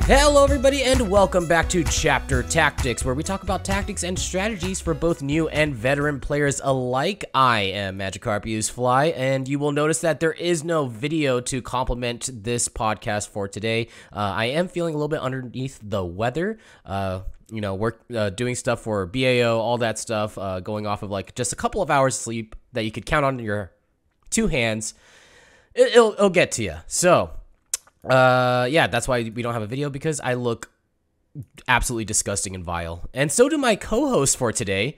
Hello everybody and welcome back to Chapter Tactics, where we talk about tactics and strategies for both new and veteran players alike. I am Magikarp Fly, and you will notice that there is no video to complement this podcast for today. I am feeling a little bit underneath the weather. We're doing stuff for BAO, all that stuff, going off of like just a couple of hours sleep that you could count on your two hands. It'll get to you. So that's why we don't have a video, because I look absolutely disgusting and vile. And so do my co-hosts for today.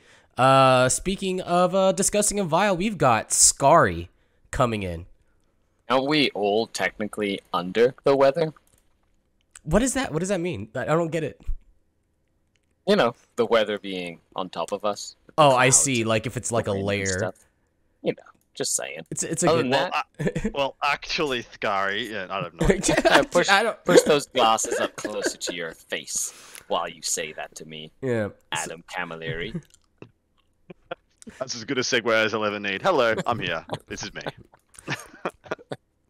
Speaking of disgusting and vile, we've got Skarri coming in. Aren't we all technically under the weather? What is that? What does that mean? I don't get it. You know, the weather being on top of us. Oh, I see. Like if it's like a layer. You know. Just saying. It's a good that. Well, actually, Skarri, yeah, I don't know. Push those glasses up closer to your face while you say that to me. Yeah. Adam Camilleri. That's as good a segue as I'll ever need. Hello, I'm here. This is me.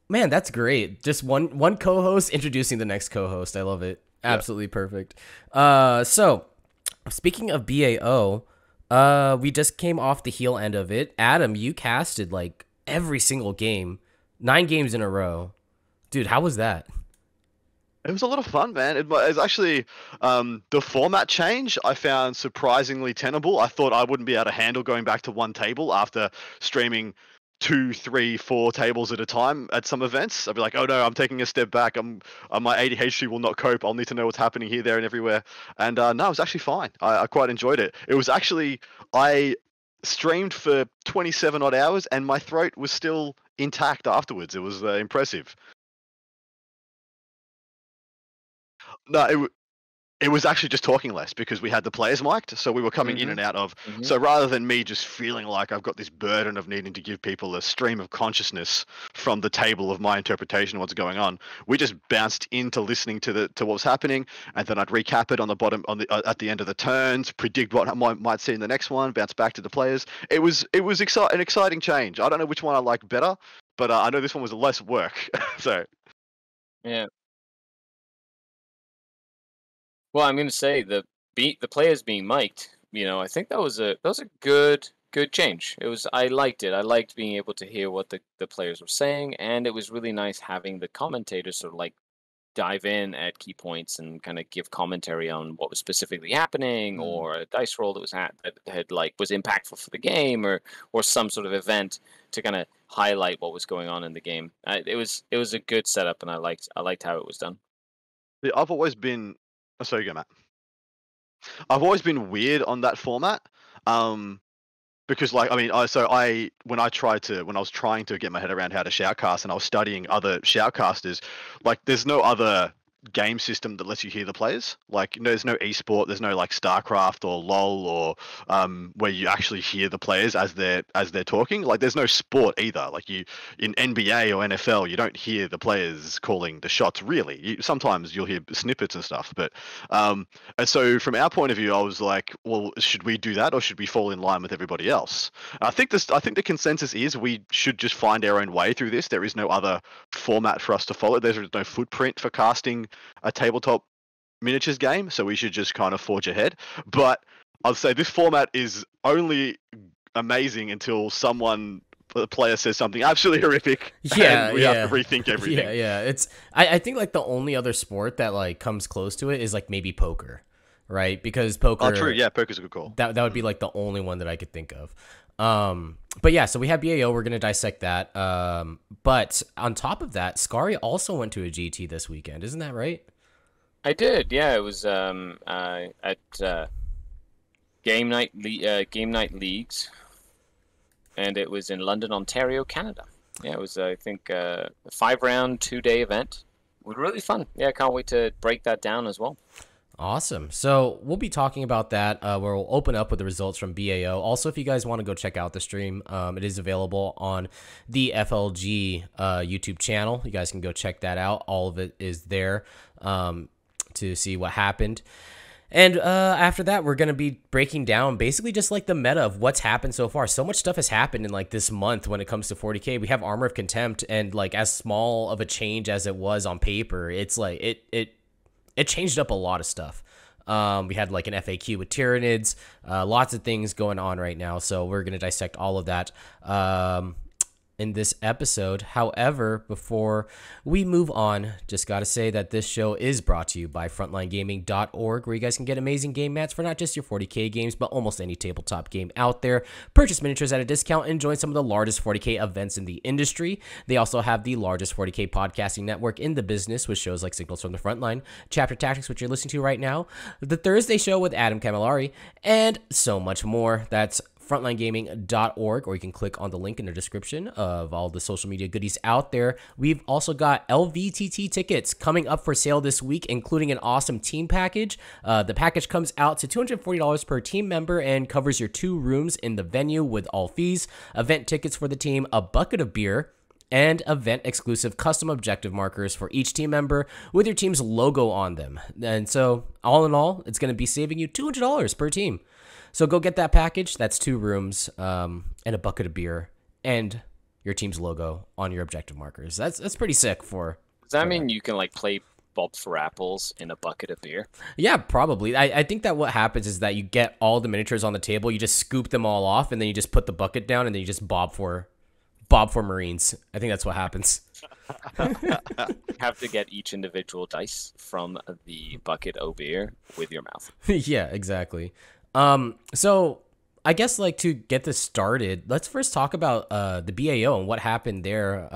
Man, that's great. Just one co-host introducing the next co-host. I love it. Absolutely perfect. So, speaking of BAO, we just came off the heel end of it. Adam, you casted like every single game, 9 games in a row. Dude, how was that? It was a lot of fun, man. It was actually the format change I found surprisingly tenable. I thought I wouldn't be able to handle going back to one table after streaming 2, 3, 4 tables at a time at some events. I'd be like, oh no, I'm taking a step back. My ADHD will not cope. I'll need to know what's happening here, there, and everywhere. And no, it was actually fine. I quite enjoyed it. It was actually, I streamed for 27 odd hours and my throat was still intact afterwards. It was impressive. No, it was actually just talking less because we had the players mic'd, so we were coming in and out of. So rather than me just feeling like I've got this burden of needing to give people a stream of consciousness from the table of my interpretation of what's going on, we just bounced into listening to what was happening, and then I'd recap it on the bottom at the end of the turns, predict what I might see in the next one, bounce back to the players. It was an exciting change. I don't know which one I like better, but I know this one was less work. So yeah. Well, I'm going to say the players being mic'd, you know, I think that was a good change. I liked it. I liked being able to hear what the players were saying, and it was really nice having the commentators sort of like dive in at key points and kind of give commentary on what was specifically happening, or a dice roll that was was impactful for the game, or some sort of event to kind of highlight what was going on in the game. It was a good setup, and I liked how it was done. Yeah, I've always been. Sorry, go, Matt. I've always been weird on that format, because like when I was trying to get my head around how to shoutcast, and I was studying other shoutcasters, like there's no other game system that lets you hear the players. Like there's no esport, there's no like StarCraft or LOL or where you actually hear the players as they're talking. Like there's no sport either. Like in NBA or NFL, you don't hear the players calling the shots really. Sometimes you'll hear snippets and stuff, but and so from our point of view, I was like, well, should we do that or should we fall in line with everybody else? And I think the consensus is we should just find our own way through this. There is no other format for us to follow. There's no footprint for casting a tabletop miniatures game, so we should just kind of forge ahead. But I'll say this format is only amazing until the player says something absolutely horrific. And we have to rethink everything. It's I think like the only other sport that like comes close to it is like maybe poker, right? Because poker. Oh, true. Yeah, poker's a good call. That would be like the only one that I could think of. But yeah, so we have BAO. We're gonna dissect that. But on top of that, Skarri also went to a GT this weekend. Isn't that right? I did. Yeah, it was at Game Night Leagues, and it was in London, Ontario, Canada. Yeah, it was I think a 5-round 2-day event. It was really fun. Yeah, I can't wait to break that down as well. Awesome. So we'll be talking about that. We'll open up with the results from BAO. Also, if you guys want to go check out the stream, it is available on the FLG YouTube channel. You guys can go check that out. All of it is there to see what happened. And after that, we're going to be breaking down basically just like the meta of what's happened so far. So much stuff has happened in like this month when it comes to 40K. We have Armor of Contempt, and like as small of a change as it was on paper, it's like it it changed up a lot of stuff. We had like an FAQ with Tyranids, lots of things going on right now. So we're going to dissect all of that in this episode. However, before we move on, just got to say that this show is brought to you by frontlinegaming.org, where you guys can get amazing game mats for not just your 40K games, but almost any tabletop game out there. Purchase miniatures at a discount and join some of the largest 40K events in the industry. They also have the largest 40K podcasting network in the business, with shows like Signals from the Frontline, Chapter Tactics, which you're listening to right now, the Thursday show with Adam Camilleri, and so much more. That's frontlinegaming.org, or you can click on the link in the description of all the social media goodies out there. We've also got LVTT tickets coming up for sale this week, including an awesome team package. The package comes out to $240 per team member and covers your 2 rooms in the venue with all fees, event tickets for the team, a bucket of beer, and event-exclusive custom objective markers for each team member with your team's logo on them. And so, all in all, it's going to be saving you $200 per team. So go get that package. That's 2 rooms and a bucket of beer and your team's logo on your objective markers. That's pretty sick. Does that mean you can like play Bob for apples in a bucket of beer? Yeah, probably. I think that what happens is that you get all the miniatures on the table, you just scoop them all off, and then you just put the bucket down, and then you just bob for Marines. I think that's what happens. Have to get each individual dice from the bucket of beer with your mouth. Yeah, exactly. So I guess like to get this started, let's first talk about the BAO and what happened there.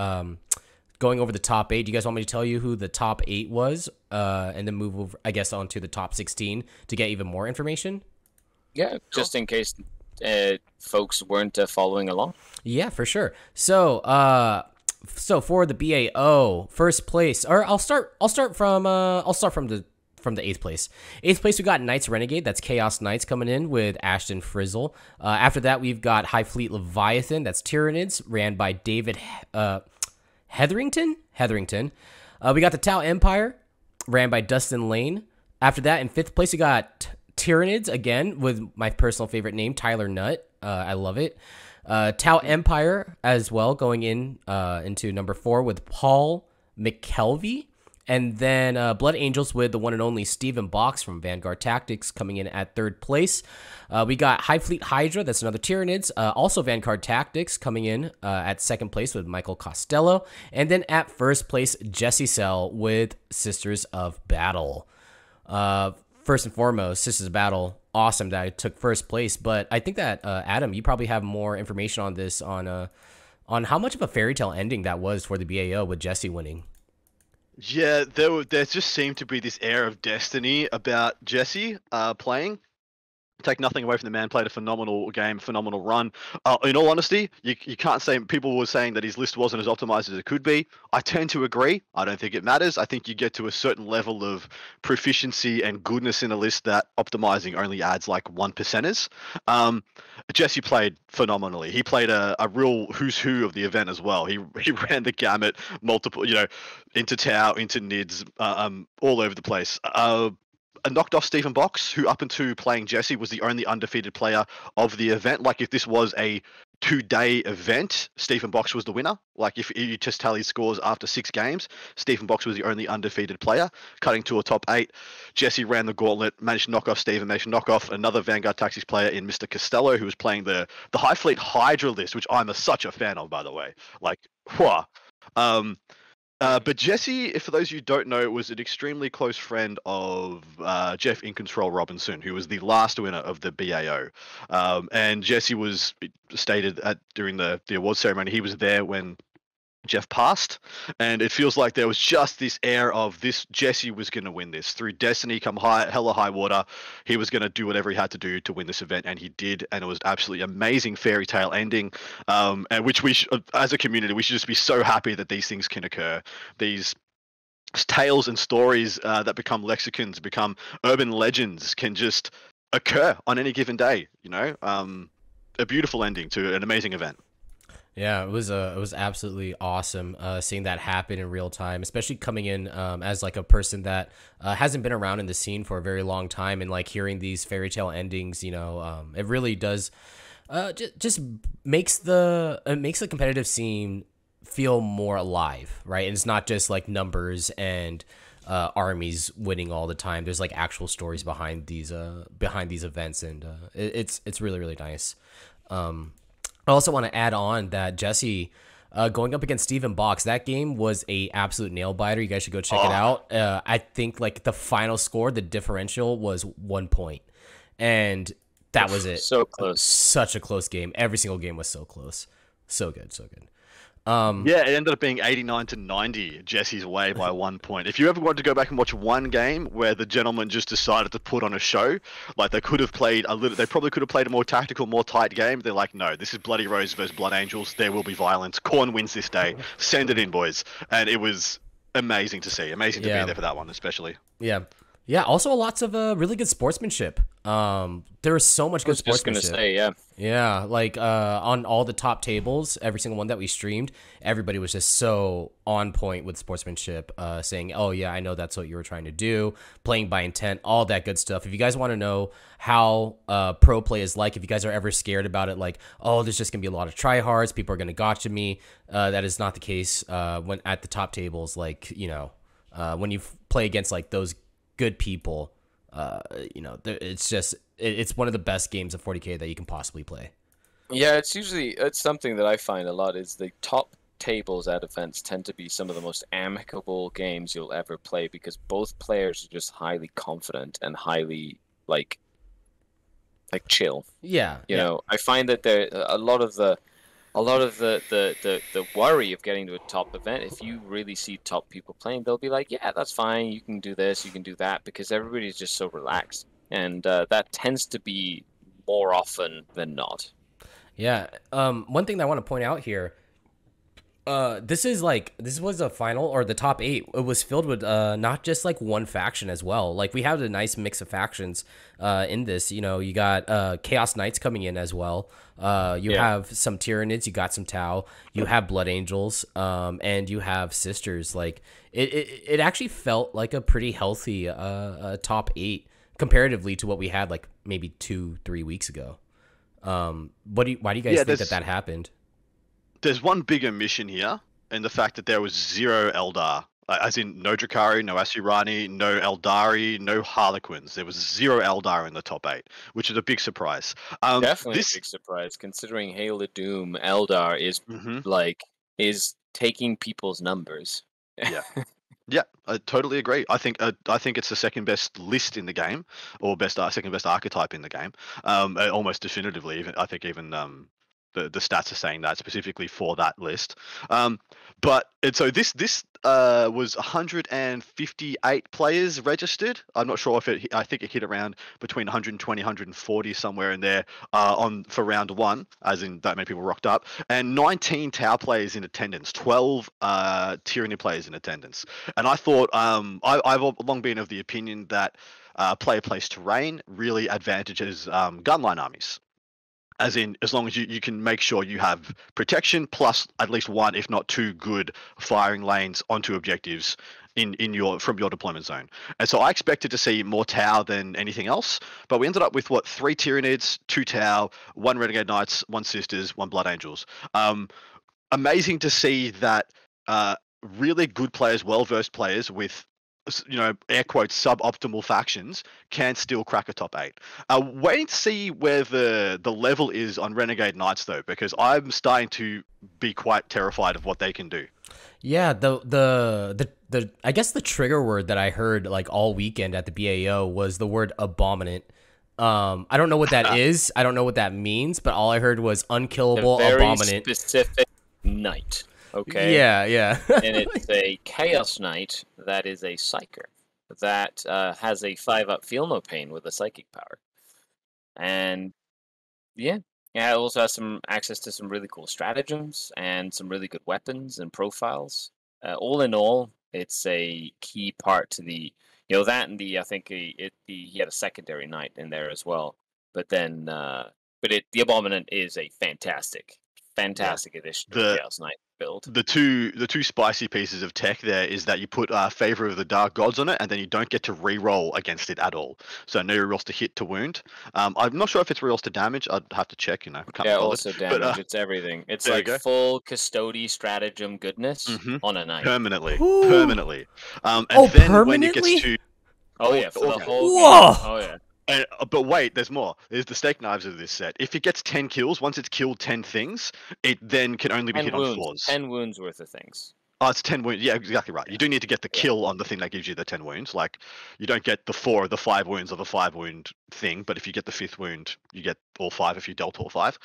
Going over the top 8. Do you guys want me to tell you who the top 8 was, and then move over, I guess, on to the top 16 to get even more information? Yeah, just in case folks weren't following along. Yeah, for sure. So for the BAO, first place, or I'll start from the 8th place. 8th place, we got Knights Renegade. That's Chaos Knights coming in with Ashton Frizzle. After that, we've got High Fleet Leviathan. That's Tyranids, ran by David Hetherington. We got the Tau Empire, ran by Dustin Lane. After that, in 5th place, we got Tyranids, again, with my personal favorite name, Tyler Nutt. I love it. Tau Empire as well, going into number 4 with Paul McKelvey. And then Blood Angels with the one and only Stephen Box from Vanguard Tactics coming in at 3rd place. We got High Fleet Hydra, that's another Tyranids, also Vanguard Tactics coming in at 2nd place with Michael Costello. And then at 1st place, Jesse Sell with Sisters of Battle. First and foremost, Sisters of Battle, awesome that I took 1st place. But I think that, Adam, you probably have more information on this, on how much of a fairy tale ending that was for the BAO with Jesse winning. Yeah, there just seemed to be this air of destiny about Jesse playing. Take nothing away from the man, played a phenomenal game, phenomenal run. In all honesty, you can't say, people were saying that his list wasn't as optimized as it could be. I tend to agree. I don't think it matters. I think you get to a certain level of proficiency and goodness in a list that optimizing only adds like 1%ers. Jesse played phenomenally. He played a real who's who of the event as well. He ran the gamut, multiple, into Tau, into Nids, all over the place. Knocked off Stephen Box, who up until playing Jesse was the only undefeated player of the event. Like if this was a 2-day event, Stephen Box was the winner. Like if you just tally scores after 6 games, Stephen Box was the only undefeated player, cutting to a top 8. Jesse ran the gauntlet, managed to knock off Stephen, managed to knock off another Vanguard Tactics player in Mr. Costello, who was playing the High Fleet Hydra list, which I'm such a fan of, by the way. Like, whoa. But Jesse, for those of you who don't know, was an extremely close friend of Jeff In Control Robinson, who was the last winner of the BAO. And Jesse was stated during the awards ceremony, he was there when Jeff passed, and it feels like there was just this air of this Jesse was going to win this through destiny, come hell or high water. He was going to do whatever he had to do to win this event, and he did, and it was absolutely amazing fairy tale ending, and which we as a community, we should just be so happy that these things can occur. These tales and stories that become lexicons, become urban legends, can just occur on any given day. A beautiful ending to an amazing event. Yeah, it was absolutely awesome seeing that happen in real time, especially coming in as like a person that hasn't been around in the scene for a very long time, and like hearing these fairy tale endings, it really does just makes the competitive scene feel more alive, right? And it's not just like numbers and armies winning all the time. There's like actual stories behind these events, and it's really really nice. I also want to add on that Jesse, going up against Steven Box, that game was a absolute nail biter. You guys should go check it out. I think like the final score, the differential was 1 point, and that was it. So close. Such a close game. Every single game was so close. So good, so good. Yeah, it ended up being 89-90 Jesse's way by 1 point. If you ever wanted to go back and watch one game where the gentleman just decided to put on a show, like they could have played they probably could have played a more tactical, more tight game. They're like, no, this is Bloody Rose versus Blood Angels. There will be violence. Khorne wins this day. Send it in, boys. And it was amazing to see. Amazing to be there for that one, especially. Yeah. Yeah, also lots of really good sportsmanship. There was so much good sportsmanship. Just gonna say, yeah. Yeah, like on all the top tables, every single one that we streamed, everybody was just so on point with sportsmanship, saying, "Oh yeah, I know that's what you were trying to do," playing by intent, all that good stuff. If you guys want to know how pro play is like, if you guys are ever scared about it, like, oh, there's just gonna be a lot of tryhards, people are gonna gotcha me, that is not the case when at the top tables. Like, you know, when you play against like those good people, you know, it's one of the best games of 40K that you can possibly play. Yeah, it's something that I find a lot is the top tables at events tend to be some of the most amicable games you'll ever play because both players are just highly confident and highly like chill. Yeah, you know, I find that there a lot of the worry of getting to a top event, if you really see top people playing, they'll be like, yeah, that's fine, you can do this, you can do that, because everybody's just so relaxed. And that tends to be more often than not. Yeah. One thing that I want to point out here, this was a final, or the top 8. It was filled with not just like one faction as well. Like we have a nice mix of factions in this. You know, you got Chaos Knights coming in as well. You have some Tyranids, you got some Tau, you have Blood Angels, and you have Sisters. Like it actually felt like a pretty healthy top 8 comparatively to what we had like maybe 2-3 weeks ago. Why do you guys think that happened? There's one big omission here, in the fact that there was 0 Eldar. As in, no Drakari, no Asuryani, no Eldari, no Harlequins. There was 0 Eldar in the top 8, which is a big surprise. Definitely a big surprise, considering Hail of Doom, Eldar is is taking people's numbers. Yeah. Yeah, I totally agree. I think it's the second best list in the game, or second best archetype in the game. Almost definitively. Even the stats are saying that specifically for that list. So this was 158 players registered. I'm not sure if I think it hit around between 120, 140 somewhere in there for round 1, as in that many people rocked up, and 19 Tau players in attendance, 12 Tyranny players in attendance. And I thought I've long been of the opinion that player place terrain really advantages gunline armies. As long as you can make sure you have protection plus at least 1, if not 2, good firing lanes onto objectives from your deployment zone. And so I expected to see more Tau than anything else, but we ended up with 3 Tyranids, 2 Tau, 1 Renegade Knights, 1 Sisters, 1 Blood Angels. Amazing to see that really good players, well-versed players with, you know, air quotes, suboptimal factions can still crack a top 8. Waiting to see where the level is on Renegade Knights though, because I'm starting to be quite terrified of what they can do. Yeah, the I guess the trigger word that I heard like all weekend at the BAO was the word abominant. I don't know what that is. I don't know what that means, but all I heard was unkillable abominant. Very specific knight. Okay. Yeah. And it's a Chaos Knight that is a Psyker that has a 5-up Feel No Pain with a psychic power. And it also has some access to some really cool stratagems and some really good weapons and profiles. All in all, it's a key part to the, you know, that and I think he had a secondary knight in there as well. But then, the Abominant is a fantastic addition to Chaos Knight. build. the two spicy pieces of tech there is that you put Favor of the Dark Gods on it, and then you don't get to re-roll against it at all. So no rerolls to hit to wound. I'm not sure if it's rerolls to damage. I'd have to check. Can't be bothered. Also damage. But, it's everything. It's there you like go. full custody stratagem goodness on a knight. Permanently. Ooh. Permanently. And Oh, then permanently? when it gets to Oh yeah, for the whole Whoa! game. Oh yeah. but wait, there's more. There's the stake knives of this set. If it gets 10 kills, once it's killed 10 things, it then can only be 10 hit wounds. on 4s. 10 wounds worth of things. Oh, it's 10 wounds. Yeah, exactly right. You do need to get the kill on the thing that gives you the 10 wounds. Like, you don't get the 4 or the 5 wounds of a 5 wound thing, but if you get the 5th wound, you get all 5 if you dealt all 5.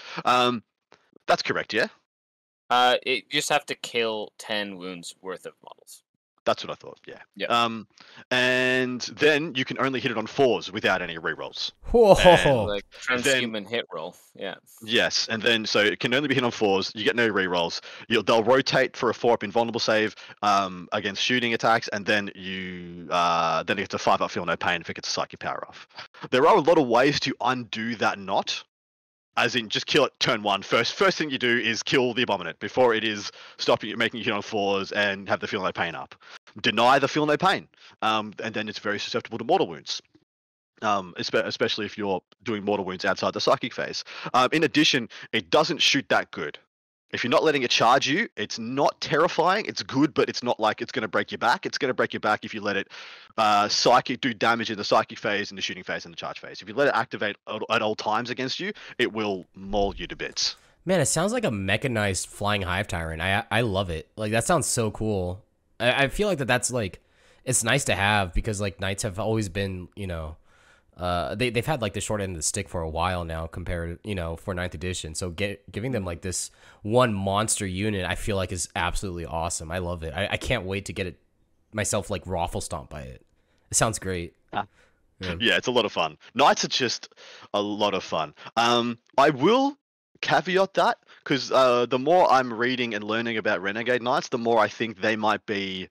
That's correct, yeah? You just have to kill 10 wounds worth of models. That's what I thought, yeah. Yeah. And then you can only hit it on 4s without any rerolls. Whoa. Like transhuman hit roll. Yeah. Yes, and then so it can only be hit on 4s. You get no rerolls. They'll rotate for a 4-up invulnerable save against shooting attacks, and then then it gets a 5-up feel no pain if it gets a psychic power off. There are a lot of ways to undo that knot. As in, just kill it turn 1. First thing you do is kill the Abominant before it is stopping you, making you hit on 4s and have the feel no pain up. Deny the feel no pain, and then it's very susceptible to mortal wounds. Especially if you're doing mortal wounds outside the psychic phase. In addition, it doesn't shoot that good. If you're not letting it charge you, it's not terrifying. It's good, but it's not like it's going to break your back. It's going to break your back if you let it do damage in the psychic phase, in the shooting phase, and the charge phase. If you let it activate at all times against you, it will maul you to bits. Man, it sounds like a mechanized flying hive tyrant. I love it. Like, that sounds so cool. I feel like that's like, it's nice to have because like knights have always been, they've had like the short end of the stick for a while now compared, for 9th edition. So giving them like this one monster unit, I feel like is absolutely awesome. I love it. I can't wait to get it myself like raffle stomp by it. It sounds great. Yeah, it's a lot of fun. Knights are just a lot of fun. I will caveat that because the more I'm reading and learning about Renegade Knights, the more I think they might be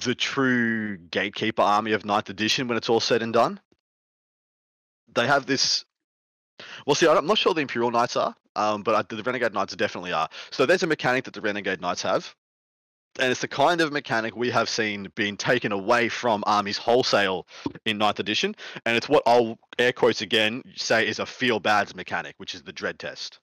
the true gatekeeper army of 9th edition when it's all said and done. They have this. Well, see, I'm not sure the Imperial Knights are, but the Renegade Knights definitely are. So there's a mechanic that the Renegade Knights have, and it's the kind of mechanic we have seen being taken away from armies wholesale in 9th edition, and it's what I'll air quotes again say is a feel bads mechanic, which is the dread test.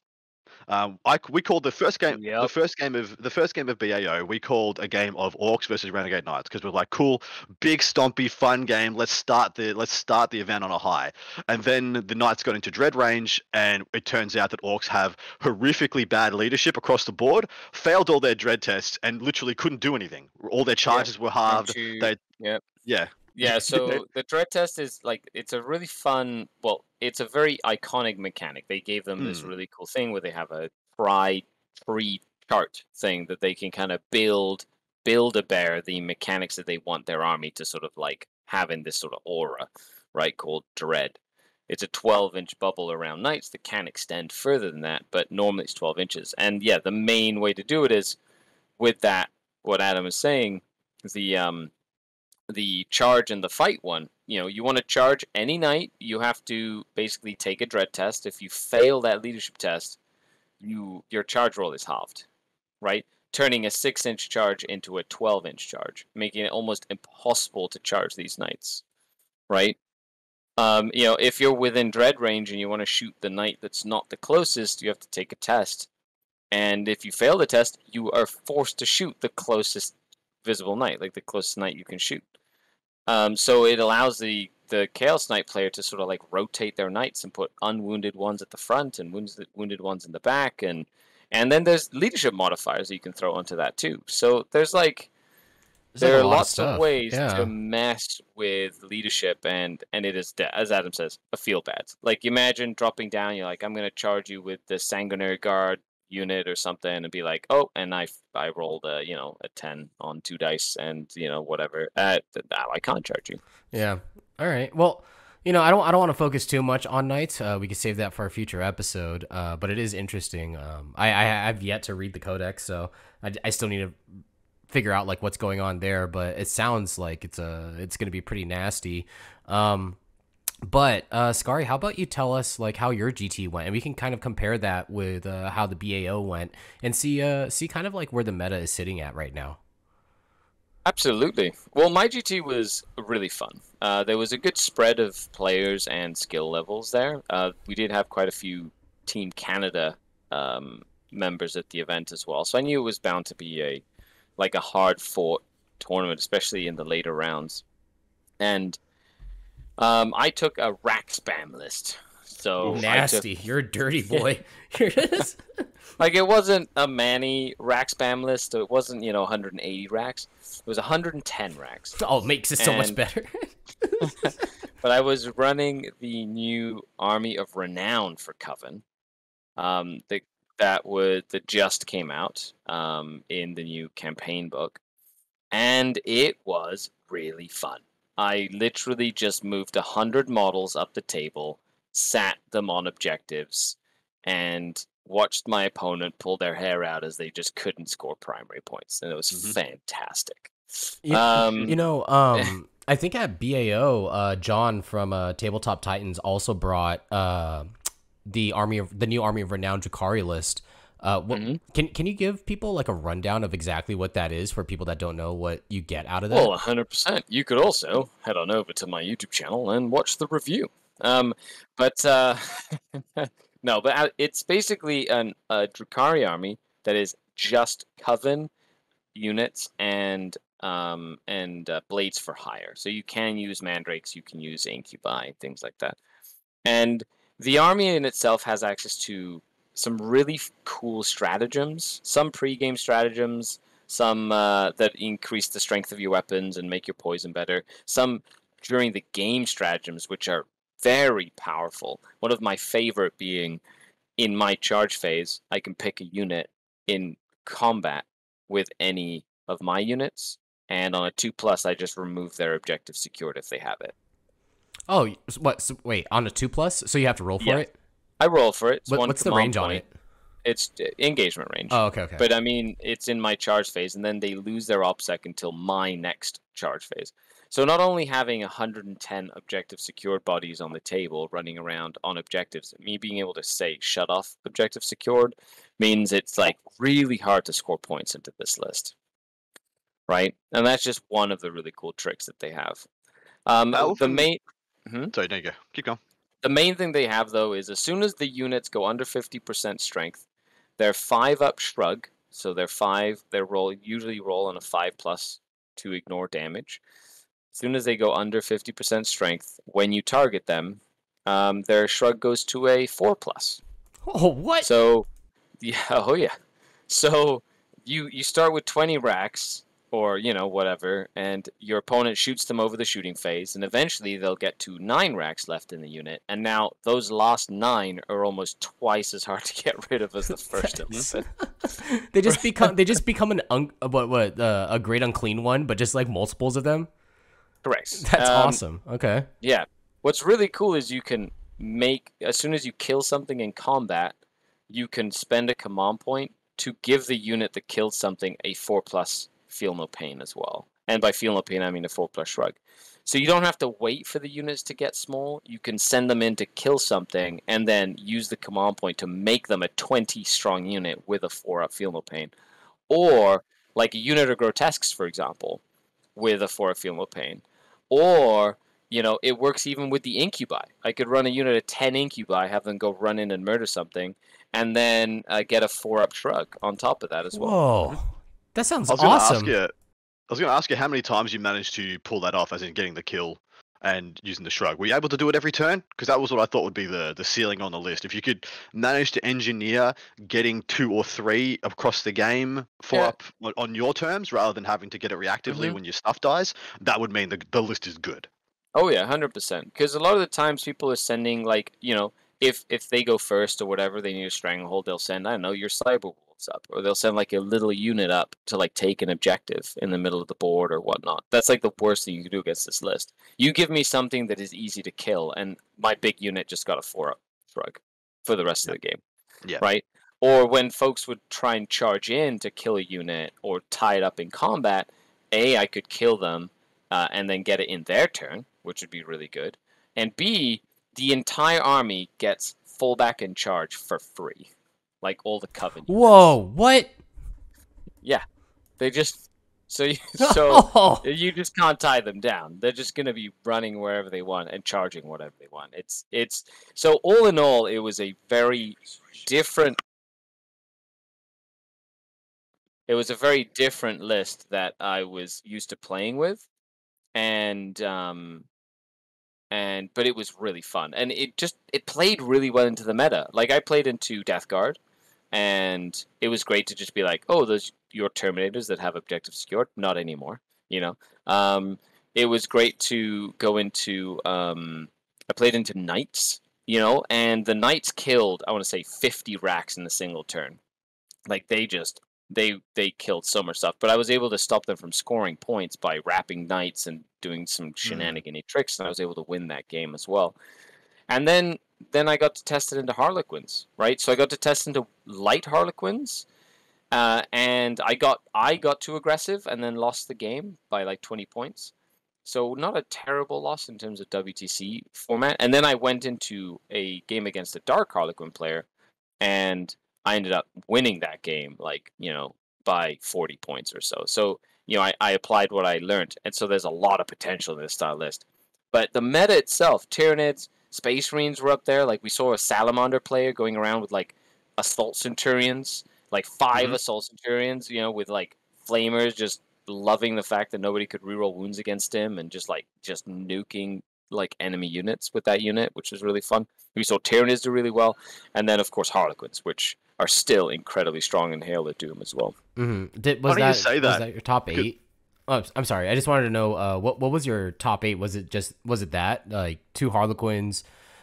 We called the first game the first game of BAO. We called a game of Orcs versus Renegade Knights because we're like, cool, big stompy fun game. Let's start the event on a high. And then the Knights got into Dread range, and it turns out that Orcs have horrifically bad leadership across the board. Failed all their Dread tests and literally couldn't do anything. All their charges were halved. Yeah, so the dread test is like, it's a really fun, well, it's a very iconic mechanic. They gave them this really cool thing where they have a tree chart thing that they can kind of build a bear the mechanics that they want their army to sort of like have in this sort of aura, right, called dread. It's a 12-inch bubble around knights that can extend further than that, but normally it's 12 inches. And yeah, the main way to do it is with that, what Adam is saying, the charge and the fight one, you want to charge any knight, you have to basically take a dread test. If you fail that leadership test, your charge roll is halved, right? Turning a 6-inch charge into a 12-inch charge, making it almost impossible to charge these knights, right? If you're within dread range and you want to shoot the knight that's not the closest, you have to take a test. And if you fail the test, you are forced to shoot the closest visible knight, like the closest knight you can shoot. So it allows the Chaos Knight player to sort of like rotate their knights and put unwounded ones at the front and wounded ones in the back, and then there's leadership modifiers that you can throw onto that too. So there are lots of ways to mess with leadership, and it is, as Adam says, a feel bad. Like, imagine dropping down, you're like, I'm going to charge you with the Sanguinary Guard unit or something, and be like, oh, and I rolled a 10 on 2 dice, and whatever. I can't charge you. Yeah. All right. Well, I don't want to focus too much on knights. We can save that for a future episode. But it is interesting. I've yet to read the codex, so I still need to figure out like what's going on there. But it sounds like it's going to be pretty nasty. But Skarri, how about you tell us like how your GT went, and we can kind of compare that with how the BAO went, and see kind of like where the meta is sitting at right now. Absolutely. Well, my GT was really fun. There was a good spread of players and skill levels there. We did have quite a few Team Canada um, members at the event as well, so I knew it was bound to be a hard fought tournament, especially in the later rounds. And I took a rack spam list. So Nasty, you're a dirty boy. like it wasn't a Manny rack spam list. So it wasn't 180 racks. It was 110 racks. Oh, it makes it so much better. But I was running the new Army of Renown for Coven. That just came out in the new campaign book, and it was really fun. I literally just moved 100 models up the table, sat them on objectives, and watched my opponent pull their hair out as they just couldn't score primary points, and it was fantastic. I think at BAO, John from Tabletop Titans also brought the new Army of Renown Drukhari list. Can you give people like a rundown of exactly what that is for people that don't know what you get out of that? Well, 100%. You could also head on over to my YouTube channel and watch the review. But no, but it's basically a Drukhari army that is just Coven units and blades for hire. So you can use mandrakes, you can use incubi, things like that. And the army in itself has access to some really cool stratagems, some pre-game stratagems, some that increase the strength of your weapons and make your poison better, some during the game stratagems, which are very powerful. One of my favorite being, in my charge phase, I can pick a unit in combat with any of my units, and on a 2+, I just remove their objective secured if they have it. Oh, what? So, wait, on a 2+, so you have to roll for it? I roll for it. What's the range on it? It's engagement range. Oh, okay. But I mean, it's in my charge phase, and then they lose their OPSEC until my next charge phase. So not only having 110 objective secured bodies on the table running around on objectives, me being able to say shut off objective secured means it's like really hard to score points into this list. Right? And that's just one of the really cool tricks that they have. The main... Sorry, there you go. Keep going. The main thing they have, though, is as soon as the units go under 50% strength, they're 5-up shrug. So they're 5. They usually roll on a 5+ to ignore damage. As soon as they go under 50% strength, when you target them, their shrug goes to a 4+. Oh, what? So, yeah, So you start with 20 racks, or whatever, and your opponent shoots them over the shooting phase, and eventually they'll get to 9 racks left in the unit, and now those last 9 are almost twice as hard to get rid of as the first 11. They just become a great unclean one, but just like multiples of them. Correct. That's awesome. Okay. Yeah. What's really cool is you can make, as soon as you kill something in combat, you can spend a command point to give the unit that killed something a 4+ feel no pain as well. And by feel no pain, I mean a 4+ shrug. So you don't have to wait for the units to get small. You can send them in to kill something and then use the command point to make them a 20 strong unit with a 4-up feel no pain. Or like a unit of grotesques, for example, with a 4-up feel no pain. Or, it works even with the incubi. I could run a unit of 10 incubi, have them go run in and murder something, and then get a 4-up shrug on top of that as well. Whoa. That sounds awesome. I was going to ask you how many times you managed to pull that off, as in getting the kill and using the shrug. Were you able to do it every turn? Because that was what I thought would be the ceiling on the list. If you could manage to engineer getting 2 or 3 across the game up on your terms, rather than having to get it reactively when your stuff dies, that would mean the list is good. Oh yeah, 100%. Because a lot of the times people are sending if they go first or whatever, they need a stranglehold, they'll send, I don't know, your cyber wolves up, or they'll send like a little unit up to take an objective in the middle of the board or whatnot. That's like the worst thing you can do against this list. You give me something that is easy to kill, and my big unit just got a 4-up shrug for the rest of the game. Yeah. Right? Or when folks would try and charge in to kill a unit or tie it up in combat, I could kill them and then get it in their turn, which would be really good. and B, the entire army gets fullback and charge for free, like all the Coven units. Whoa, what? Yeah, they just so Oh. you just can't tie them down. They're just gonna be running wherever they want and charging whatever they want. It's so all in all, it was a very different. It was a very different list that I was used to playing with, and but it was really fun, and it played really well into the meta. Like I played into Death Guard, and it was great to just be like, oh, those your Terminators that have objectives secured, not anymore. You know, it was great to go into. I played into Knights, you know, and the Knights killed, I want to say, 50 racks in a single turn. Like they killed so much stuff, but I was able to stop them from scoring points by wrapping Knights and doing some shenanigan-y tricks, and I was able to win that game as well. And then I got to test it into Harlequins, right? So I got to test into light Harlequins, and I got too aggressive and then lost the game by like 20 points. So not a terrible loss in terms of WTC format. And then I went into a game against a Dark Harlequin player, and I ended up winning that game, like, you know, by 40 points or so. So, you know, I applied what I learned. And so there's a lot of potential in this style list. But the meta itself, Tyranids, Space Marines were up there. Like, we saw a Salamander player going around with, like, Assault Centurions, like 5 Assault Centurions, you know, with, like, Flamers, just loving the fact that nobody could reroll wounds against him and just nuking, like, enemy units with that unit, which was really fun. We saw Tyranids do really well. And then, of course, Harlequins, which are still incredibly strong in Hail of Doom as well. Mm-hmm. Why do you say that? Was that your top 8? Oh, I'm sorry. I just wanted to know what was your top 8? Was it that like 2 Harlequins,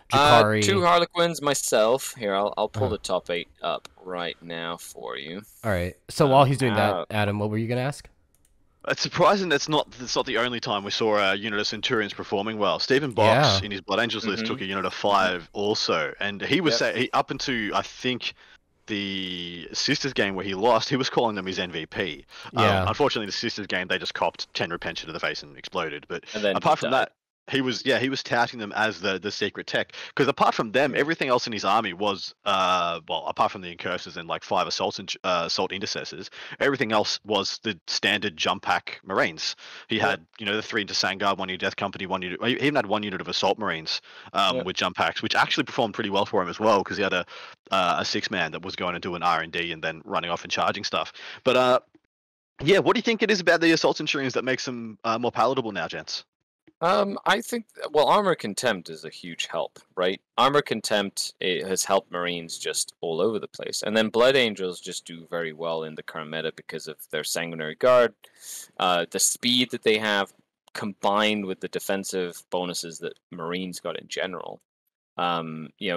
Drukhari? 2 Harlequins, myself. Here, I'll pull the top 8 up right now for you. All right. So while he's doing that, Adam, what were you gonna ask? It's surprising that's not the only time we saw a unit of Centurions performing well. Stephen Box in his Blood Angels list took a unit of 5 also, and he was up into, I think, the Sisters game where he lost, he was calling them his MVP. Yeah. Unfortunately, the Sisters game, they just copped 10 repension to the face and exploded. But then apart from that, he was touting them as the secret tech. Because apart from them, everything else in his army was apart from the incursors and like 5 assault intercessors, everything else was the standard jump pack Marines. He had the 3 into Sangard, 1 unit Death Company, 1 unit. He even had 1 unit of assault Marines with jump packs, which actually performed pretty well for him as well, because he had a 6-man that was going to do an R&D and then running off and charging stuff. But what do you think it is about the assault Centurions that makes them more palatable now, gents? I think, well, Armor Contempt is a huge help, right? Armor Contempt, it has helped Marines just all over the place. And then Blood Angels just do very well in the current meta because of their Sanguinary Guard, the speed that they have, combined with the defensive bonuses that Marines got in general.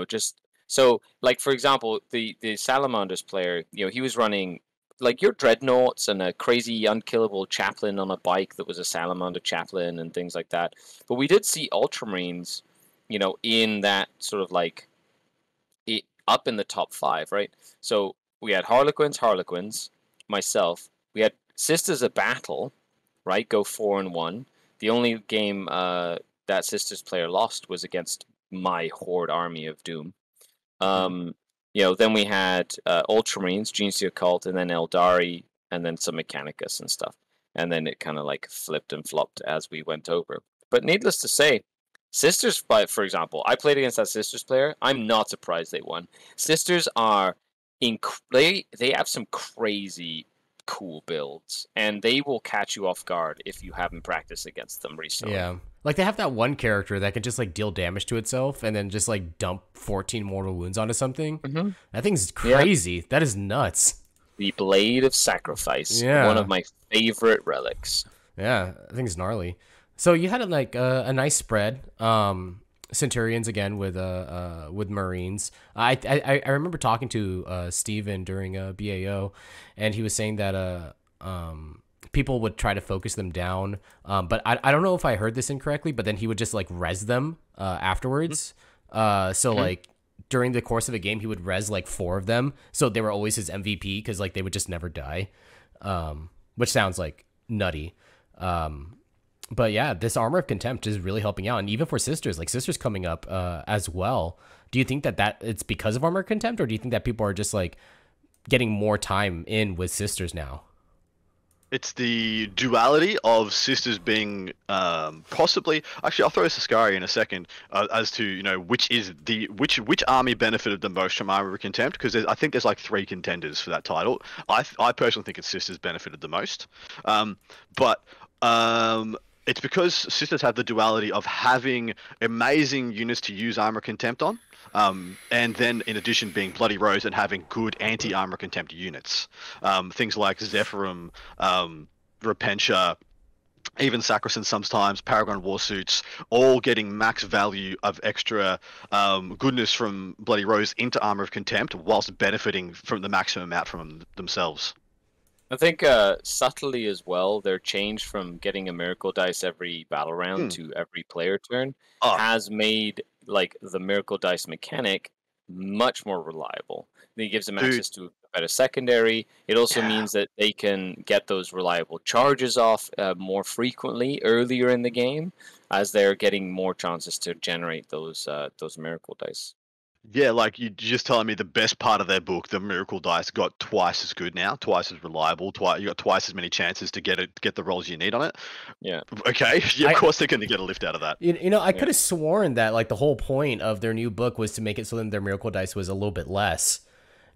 Just so, like, for example, the Salamanders player, he was running like your Dreadnoughts and a crazy unkillable chaplain on a bike that was a Salamander chaplain and things like that. But we did see Ultramarines, in that sort of like up in the top 5, right? So we had Harlequins, myself. We had Sisters of Battle, right? Go 4-1. The only game that Sisters player lost was against my Horde Army of Doom. Then we had Ultramarines, Genius of the Occult, and then Eldari, and then some Mechanicus and stuff. And then it kind of like flipped and flopped as we went over. But needless to say, Sisters, for example, I played against that Sisters player. I'm not surprised they won. Sisters are, they have some crazy cool builds, and they will catch you off guard if you haven't practiced against them recently. Yeah. Like, they have that one character that can just, like, deal damage to itself and then just, like, dump 14 mortal wounds onto something. Mm-hmm. That thing's crazy. Yeah. That is nuts. The Blade of Sacrifice. Yeah. One of my favorite relics. Yeah, I think it's gnarly. So you had, like, a nice spread. Centurions, again, with Marines. I remember talking to Steven during BAO, and he was saying that people would try to focus them down, but I don't know if I heard this incorrectly, but then he would just like res them afterwards. Like during the course of a game, he would res like 4 of them, so they were always his MVP because like they would just never die, which sounds like nutty. But yeah, this Armor of Contempt is really helping out, and even for Sisters, like Sisters coming up as well. Do you think that it's because of Armor of Contempt, or do you think that people are just like getting more time in with Sisters now? It's the duality of Sisters being possibly. Actually, I'll throw this to Skarri in a second as to which army benefited the most from Armor of Contempt, because I think there's like 3 contenders for that title. I personally think it's Sisters benefited the most, but it's because Sisters have the duality of having amazing units to use Armor Contempt on, and then in addition being Bloody Rose and having good anti-Armor Contempt units. Things like Zephyrum, Repentia, even Sacrosanct sometimes, Paragon Warsuits, all getting max value of extra goodness from Bloody Rose into Armor of Contempt, whilst benefiting from the maximum amount from themselves. I think subtly as well, their change from getting a miracle dice every battle round to every player turn has made like the miracle dice mechanic much more reliable. It gives them access to a better secondary. It also means that they can get those reliable charges off more frequently earlier in the game, as they're getting more chances to generate those miracle dice. Yeah, like you're just telling me the best part of their book, the Miracle Dice, got twice as good now, twice as reliable, you got twice as many chances to get the rolls you need on it. Yeah. Okay. Yeah, of course they're going to get a lift out of that. You know, I could have sworn that like the whole point of their new book was to make it so that their Miracle Dice was a little bit less.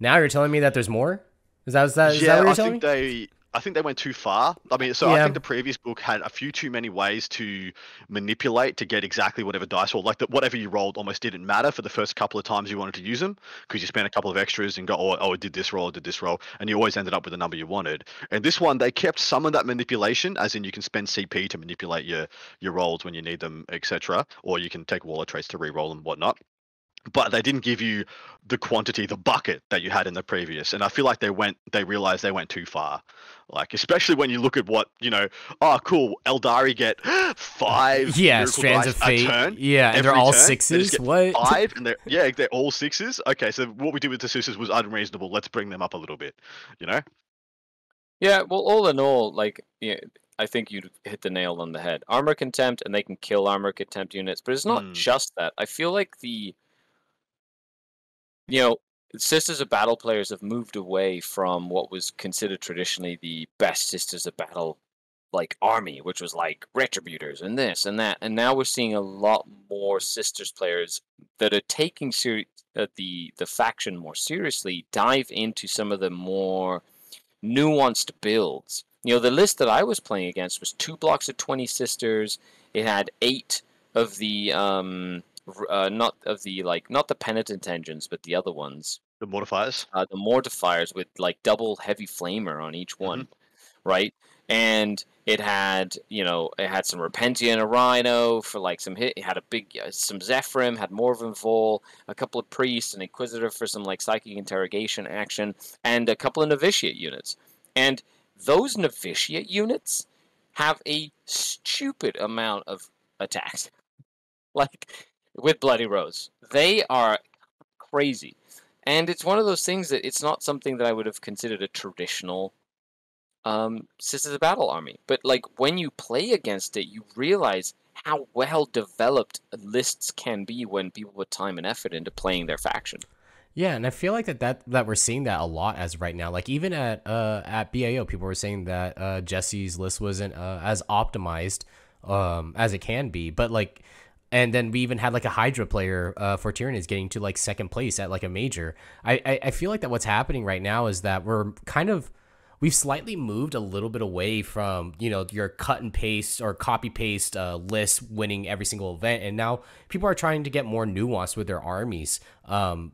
Now you're telling me that there's more? Is that what you're telling me? I think they went too far. I mean, I think the previous book had a few too many ways to manipulate to get exactly whatever dice roll. Like whatever you rolled almost didn't matter for the first couple of times you wanted to use them, because you spent a couple of extras and go, oh, it did this roll, and you always ended up with the number you wanted. And this one, they kept some of that manipulation, as in you can spend CP to manipulate your rolls when you need them, etc., or you can take Waller traits to re-roll and whatnot. But they didn't give you the quantity, the bucket that you had in the previous. And I feel like they realized they went too far. Like, especially when you look at what, cool, Eldari get 5 strands of fate. Turn, and they're all 6s. What? 5, and they're all 6s. Okay, so what we did with the sisters was unreasonable. Let's bring them up a little bit, Yeah, well, all in all, I think you hit the nail on the head. Armor Contempt, and they can kill Armor Contempt units, but it's not just that. I feel like Sisters of Battle players have moved away from what was considered traditionally the best Sisters of Battle army, which was like Retributors and this and that. And now we're seeing a lot more Sisters players that are taking the faction more seriously, dive into some of the more nuanced builds. The list that I was playing against was 2 blocks of 20 Sisters. It had 8 of the not the penitent engines, but the other ones. The mortifiers. The mortifiers with double heavy flamer on each one, right? And it had some Repentia and a Rhino for some hit. It had some Zephyrim, had Morven Vol, a couple of priests, an Inquisitor for some psychic interrogation action, and a couple of novitiate units. And those novitiate units have a stupid amount of attacks. With Bloody Rose. They are crazy. And it's one of those things that it's not something that I would have considered a traditional Sisters of Battle army. But when you play against it, you realize how well developed lists can be when people put time and effort into playing their faction. Yeah, and I feel like that we're seeing that a lot as right now. Even at BAO, people were saying that Jesse's list wasn't as optimized as it can be. But and then we even had a Hydra player for Tyranids getting to second place at a major. I feel like that what's happening right now is that we've slightly moved a little bit away from your cut and paste or copy paste list winning every single event, and now people are trying to get more nuanced with their armies,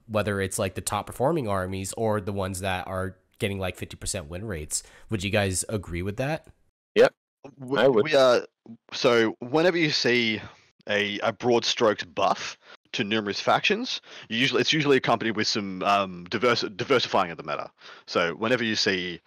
whether it's the top performing armies or the ones that are getting 50% win rates. Would you guys agree with that? Yep, I would. So whenever you see a broad strokes buff to numerous factions, it's usually accompanied with some diversifying of the meta. So whenever you see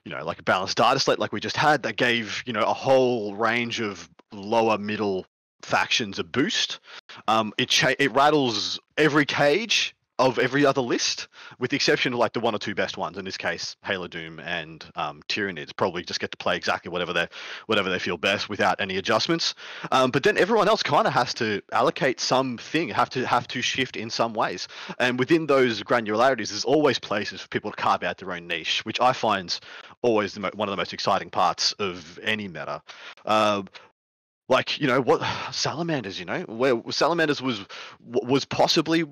a balanced data slate like we just had that gave a whole range of lower middle factions a boost, it rattles every cage of every other list, with the exception of like the one or two best ones. In this case, Halo Doom and Tyranids probably just get to play exactly whatever they feel best without any adjustments. But then everyone else kind of has to allocate something, have to shift in some ways. And within those granularities, there's always places for people to carve out their own niche, which I find always one of the most exciting parts of any meta. Like, what Salamanders, where Salamanders was possibly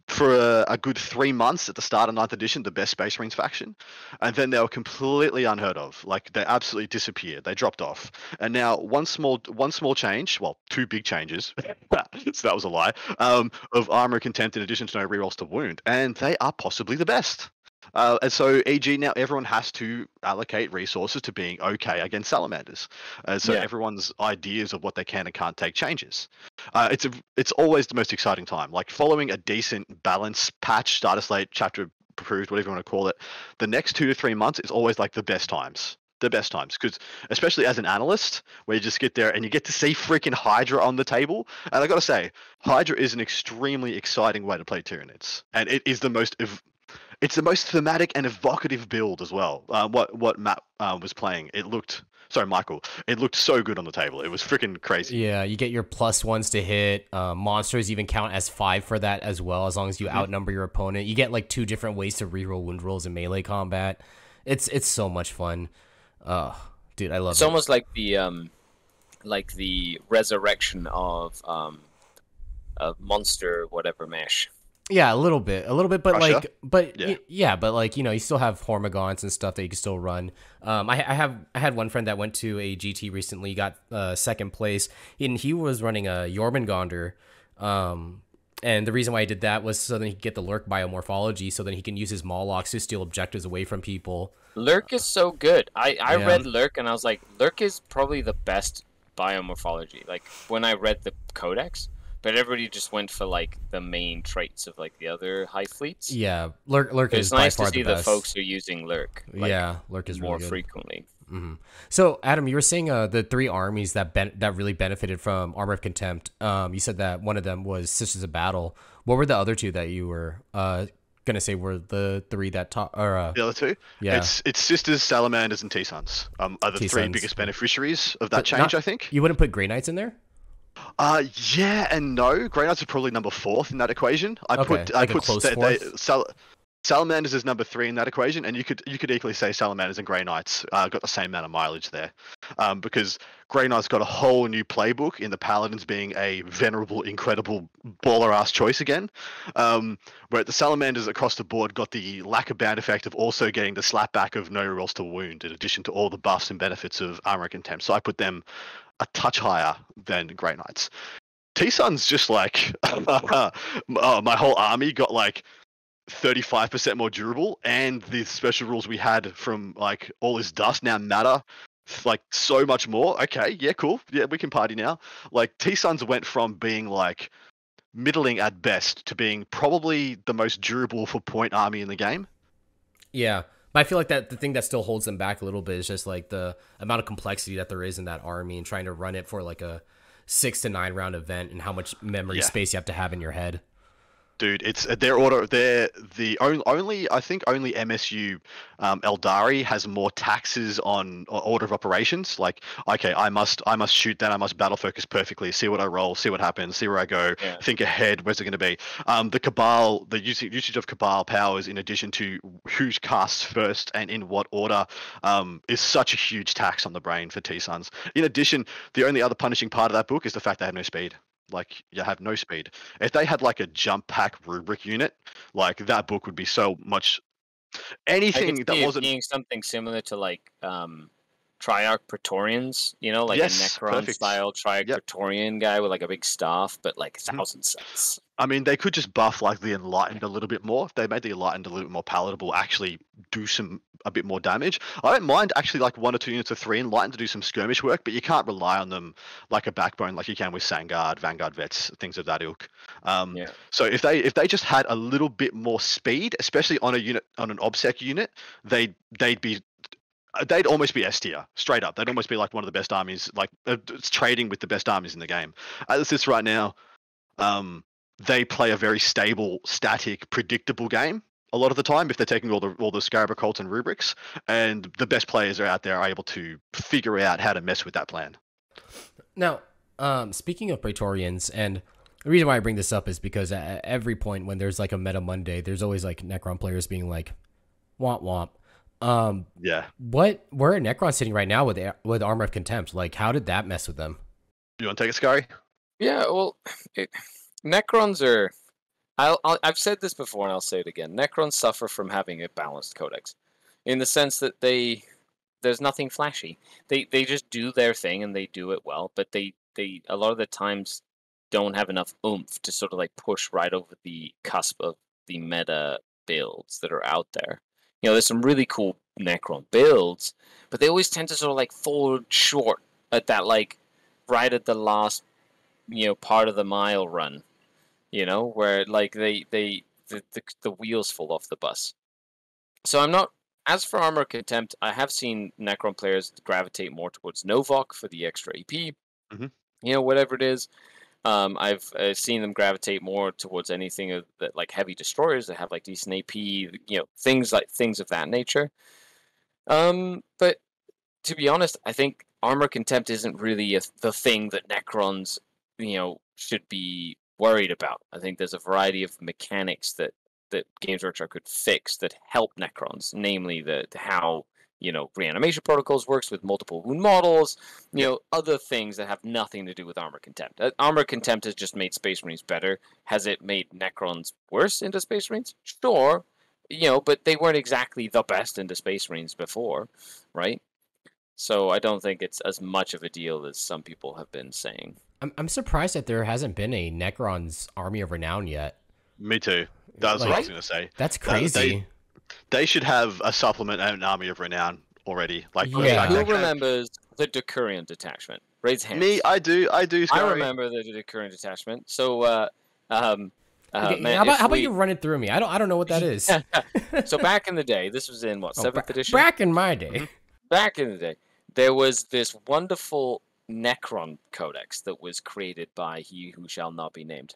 for a good 3 months at the start of 9th edition the best Space Marines faction, and then they were completely unheard of. Like, they absolutely disappeared. They dropped off, and now one small change, well, two big changes, so that was a lie, of armor contempt in addition to no rerolls to wound, and they are possibly the best. And so, e.g., now everyone has to allocate resources to being okay against salamanders. So everyone's ideas of what they can and can't take changes. It's always the most exciting time. Like following a decent balance patch, starter slate, chapter approved, whatever you want to call it, the next 2 to 3 months is always like the best times. Because especially as an analyst, where you just get there and you get to see freaking Hydra on the table. And I gotta say, Hydra is an extremely exciting way to play Tyranids, and it is the most thematic and evocative build as well. What Matt was playing, Michael, it looked so good on the table. It was freaking crazy. Yeah, you get your +1s to hit. Monsters even count as 5 for that as well, as long as you outnumber your opponent. You get like 2 different ways to reroll wound rolls in melee combat. It's so much fun. Dude, I love it. It's almost like the resurrection of monster whatever mesh. Yeah, a little bit, but Russia? but you still have Hormagaunts and stuff that you can still run. I had one friend that went to a GT recently, got 2nd place, and he was running a Jormungandr. And the reason why I did that was so that he could get the Lurk biomorphology, so that he can use his Molochs to steal objectives away from people. Lurk is so good. I read Lurk and I was like, Lurk is probably the best biomorphology. Like when I read the Codex. But everybody just went for like the main traits of like the other high fleets. Yeah, Lurk is by far the best. It's nice to see the folks who are using Lurk. Lurk is more really good. Frequently. Mm-hmm. So Adam, you were saying the 3 armies that really benefited from Armor of Contempt. You said that one of them was Sisters of Battle. What were the other 2 that you were gonna say were the 3 that the other 2? Yeah, it's Sisters, Salamanders, and T-Suns. Are the T-Suns. 3 biggest beneficiaries of that change, I think. You wouldn't put Grey Knights in there? Yeah and no. Grey Knights are probably number 4th in that equation. I put Salamanders is number 3 in that equation, and you could equally say Salamanders and Grey Knights got the same amount of mileage there, because Grey Knights got a whole new playbook in the Paladins being a venerable, incredible baller-ass choice again, where the Salamanders across the board got the lack of band effect of also getting the slapback of no rolls to wound, in addition to all the buffs and benefits of Armor and Contempt. So I put them a touch higher than Grey Knights. T-Sun's just like my whole army got like 35% more durable, and the special rules we had from like all this dust now matter like so much more. Okay, yeah, cool. Yeah, we can party now. Like T-Suns went from being like middling at best to being probably the most durable for point army in the game. Yeah. But I feel like that the thing that still holds them back a little bit is just like the amount of complexity that there is in that army, and trying to run it for like a 6 to 9 round event, and how much memory space you have to have in your head. Dude, it's their order. They're the only I think only MSU Eldari has more taxes on order of operations. Like, okay, I must shoot that. I must battle focus perfectly. See what I roll. See what happens. See where I go. Yeah. Think ahead. Where's it going to be? The Cabal, the usage of Cabal powers, in addition to who casts first and in what order, is such a huge tax on the brain for T-Suns. In addition, the only other punishing part of that book is the fact they have no speed. Like, you have no speed. If they had like a jump pack rubric unit, like that book would be so much. Anything that wasn't being something similar to like Triarch Praetorians, like a Necron style Triarch Praetorian guy with like a big staff, but like 1,000 cents. I mean, they could just buff like the Enlightened a little bit more. If they made the Enlightened a little bit more palatable, actually do a bit more damage. I don't mind actually like 1 or 2 units of 3 Enlightened to do some skirmish work, but you can't rely on them like a backbone like you can with Sangard, Vanguard Vets, things of that ilk. So if they just had a little bit more speed, especially on an OBSEC unit, they'd almost be S tier, straight up. They'd almost be like one of the best armies, like it's trading with the best armies in the game. As it sits right now, they play a very stable, static, predictable game a lot of the time if they're taking all the Scarab cults and rubrics, and the best players are out there are able to figure out how to mess with that plan. Now, speaking of Praetorians, and the reason why I bring this up is because at every point when there's like a Meta Monday, there's always like Necron players being like, womp womp. Yeah. Where are Necrons sitting right now with Armor of Contempt? Like, how did that mess with them? You want to take it, Skarri? Yeah, well, Necrons are... I've said this before and I'll say it again. Necrons suffer from having a balanced codex, in the sense that there's nothing flashy. They just do their thing and they do it well, but they a lot of the times don't have enough oomph to sort of like push right over the cusp of the meta builds that are out there. You know, there's some really cool Necron builds, but they always tend to sort of like fall short at that, like right at the last, part of the mile run. Where like the wheels fall off the bus. So I'm not. As for Armor Contempt, I have seen Necron players gravitate more towards Novok for the extra AP. Mm-hmm. Whatever it is. I've seen them gravitate more towards anything that like heavy destroyers that have like decent AP. Things of that nature. But to be honest, I think Armor Contempt isn't really the thing that Necrons, should be worried about. I think there's a variety of mechanics that Games Workshop could fix that help Necrons, namely how reanimation protocols works with multiple wound models, other things that have nothing to do with Armor Contempt. Armor Contempt has just made Space Marines better. Has it made Necrons worse into Space Marines? Sure, but they weren't exactly the best into Space Marines before, right? So I don't think it's as much of a deal as some people have been saying. I'm surprised that there hasn't been a Necrons Army of Renown yet. Me too. That's what I was going to say. That's crazy. They should have a supplement and an Army of Renown already. Like, yeah. Who remembers the Decurian Detachment? Raise hands. Me, I do. Skarri. I remember the Decurian Detachment. So, okay, how about you run it through me? I don't know what that is. So back in the day, this was in what, 7th edition? Back in my day. Back in the day, there was this wonderful Necron Codex that was created by he who shall not be named.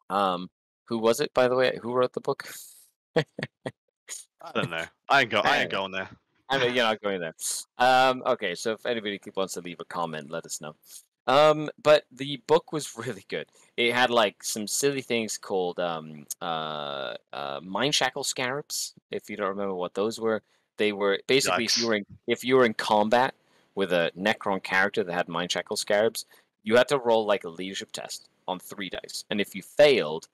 Who was it, by the way? Who wrote the book? I don't know. I ain't going there. I mean, you're not going there. Okay, so if anybody wants to leave a comment, let us know. But the book was really good. It had like some silly things called Mind Shackle Scarabs. If you don't remember what those were, they were basically if you were in combat with a Necron character that had Mind Shackle Scarabs, you had to roll like a leadership test on 3 dice, and if you failed,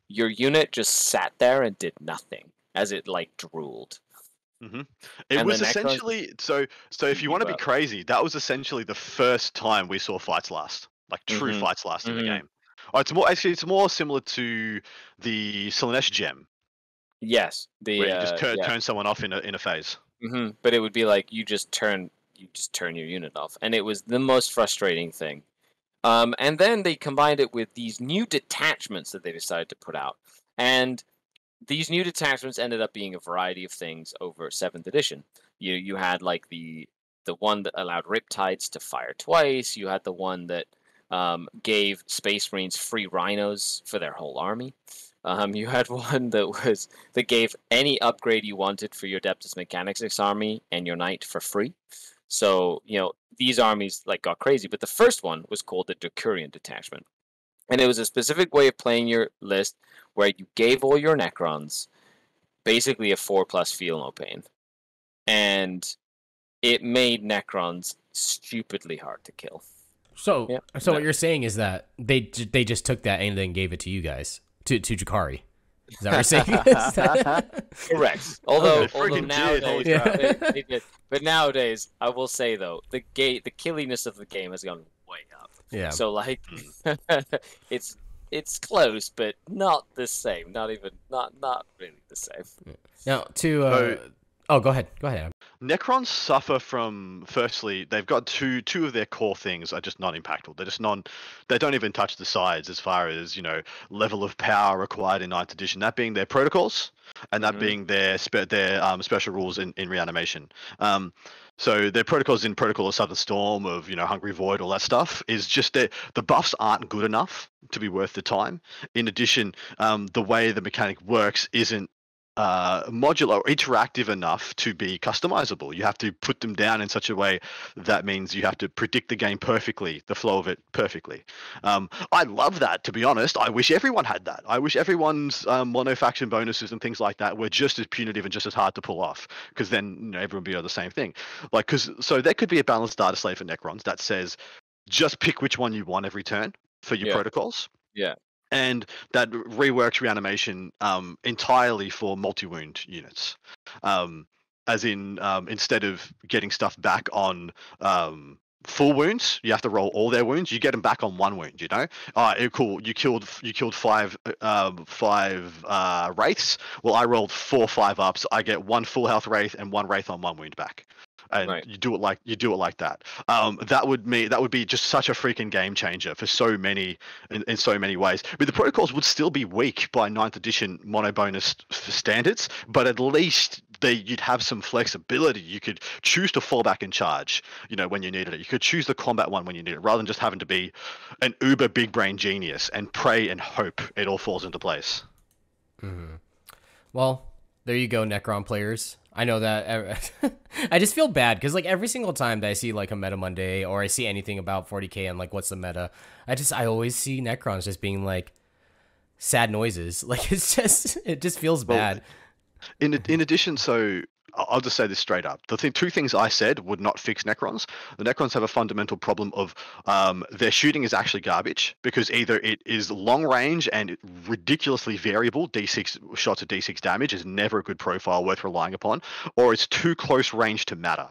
your unit just sat there and did nothing as it like drooled. Mm-hmm. It was essentially so. If you want to be crazy, that was essentially the first time we saw fights last, like true fights last in the game. Oh, it's more similar to the Slanesh gem. Yes, where you just turn someone off in a phase. But it would be like you just turn your unit off, and it was the most frustrating thing. And then they combined it with these new detachments that they decided to put out, and these new detachments ended up being a variety of things over 7th edition. You had like the one that allowed Riptides to fire twice. You had the one that gave Space Marines free rhinos for their whole army. You had one that gave any upgrade you wanted for your Adeptus Mechanicus army and your knight for free. So, these armies like got crazy, but the first one was called the Decurian Detachment. And it was a specific way of playing your list where you gave all your Necrons basically a 4+ feel no pain. And it made Necrons stupidly hard to kill. So what you're saying is that they just took that and then gave it to you guys, to Jakari. Is that what you're saying? Correct. Although nowadays, they did. But nowadays, I will say though, the killiness of the game has gone way up. Yeah. So like, it's close, but not the same. Not really the same. Now Oh, go ahead. Go ahead, Adam. Necrons suffer from, firstly, they've got two of their core things are just not impactful. They're just non, they don't even touch the sides as far as, level of power required in 9th edition. That being their protocols, and that being their special rules in reanimation. So their protocols in Protocol of Southern Storm, of Hungry Void, all that stuff, is just that the buffs aren't good enough to be worth the time. In addition, the way the mechanic works isn't modular or interactive enough to be customizable. You have to put them down in such a way that means you have to predict the game perfectly, the flow of it perfectly. I love that, to be honest. I wish everyone had that. I wish everyone's mono-faction bonuses and things like that were just as punitive and just as hard to pull off, because then everyone would be on the same thing. So there could be a balanced data slate for Necrons that says just pick which one you want every turn for your protocols. Yeah. And that reworks reanimation entirely for multi-wound units. As in, instead of getting stuff back on full wounds, you have to roll all their wounds. You get them back on 1 wound. Cool. You killed 5 wraiths. Well, I rolled 4 5-ups. I get 1 full health wraith and 1 wraith on 1 wound back. And you do it like that. That would be just such a freaking game changer for so many in so many ways. But the protocols would still be weak by 9th edition mono bonus standards, but at least you'd have some flexibility. You could choose to fall back and charge, when you needed it. You could choose the combat one when you need it, rather than just having to be an uber big brain genius and pray and hope it all falls into place. Mm-hmm. Well, there you go, Necron players. I know that I just feel bad because every single time that I see a Meta Monday or I see anything about 40k and what's the meta, I always see Necrons just being sad noises. It just feels bad. In addition, so I'll just say this straight up. Two things I said would not fix Necrons. The Necrons have a fundamental problem of their shooting is actually garbage, because either it is long range and ridiculously variable, D6 shots of D6 damage is never a good profile worth relying upon, or it's too close range to matter.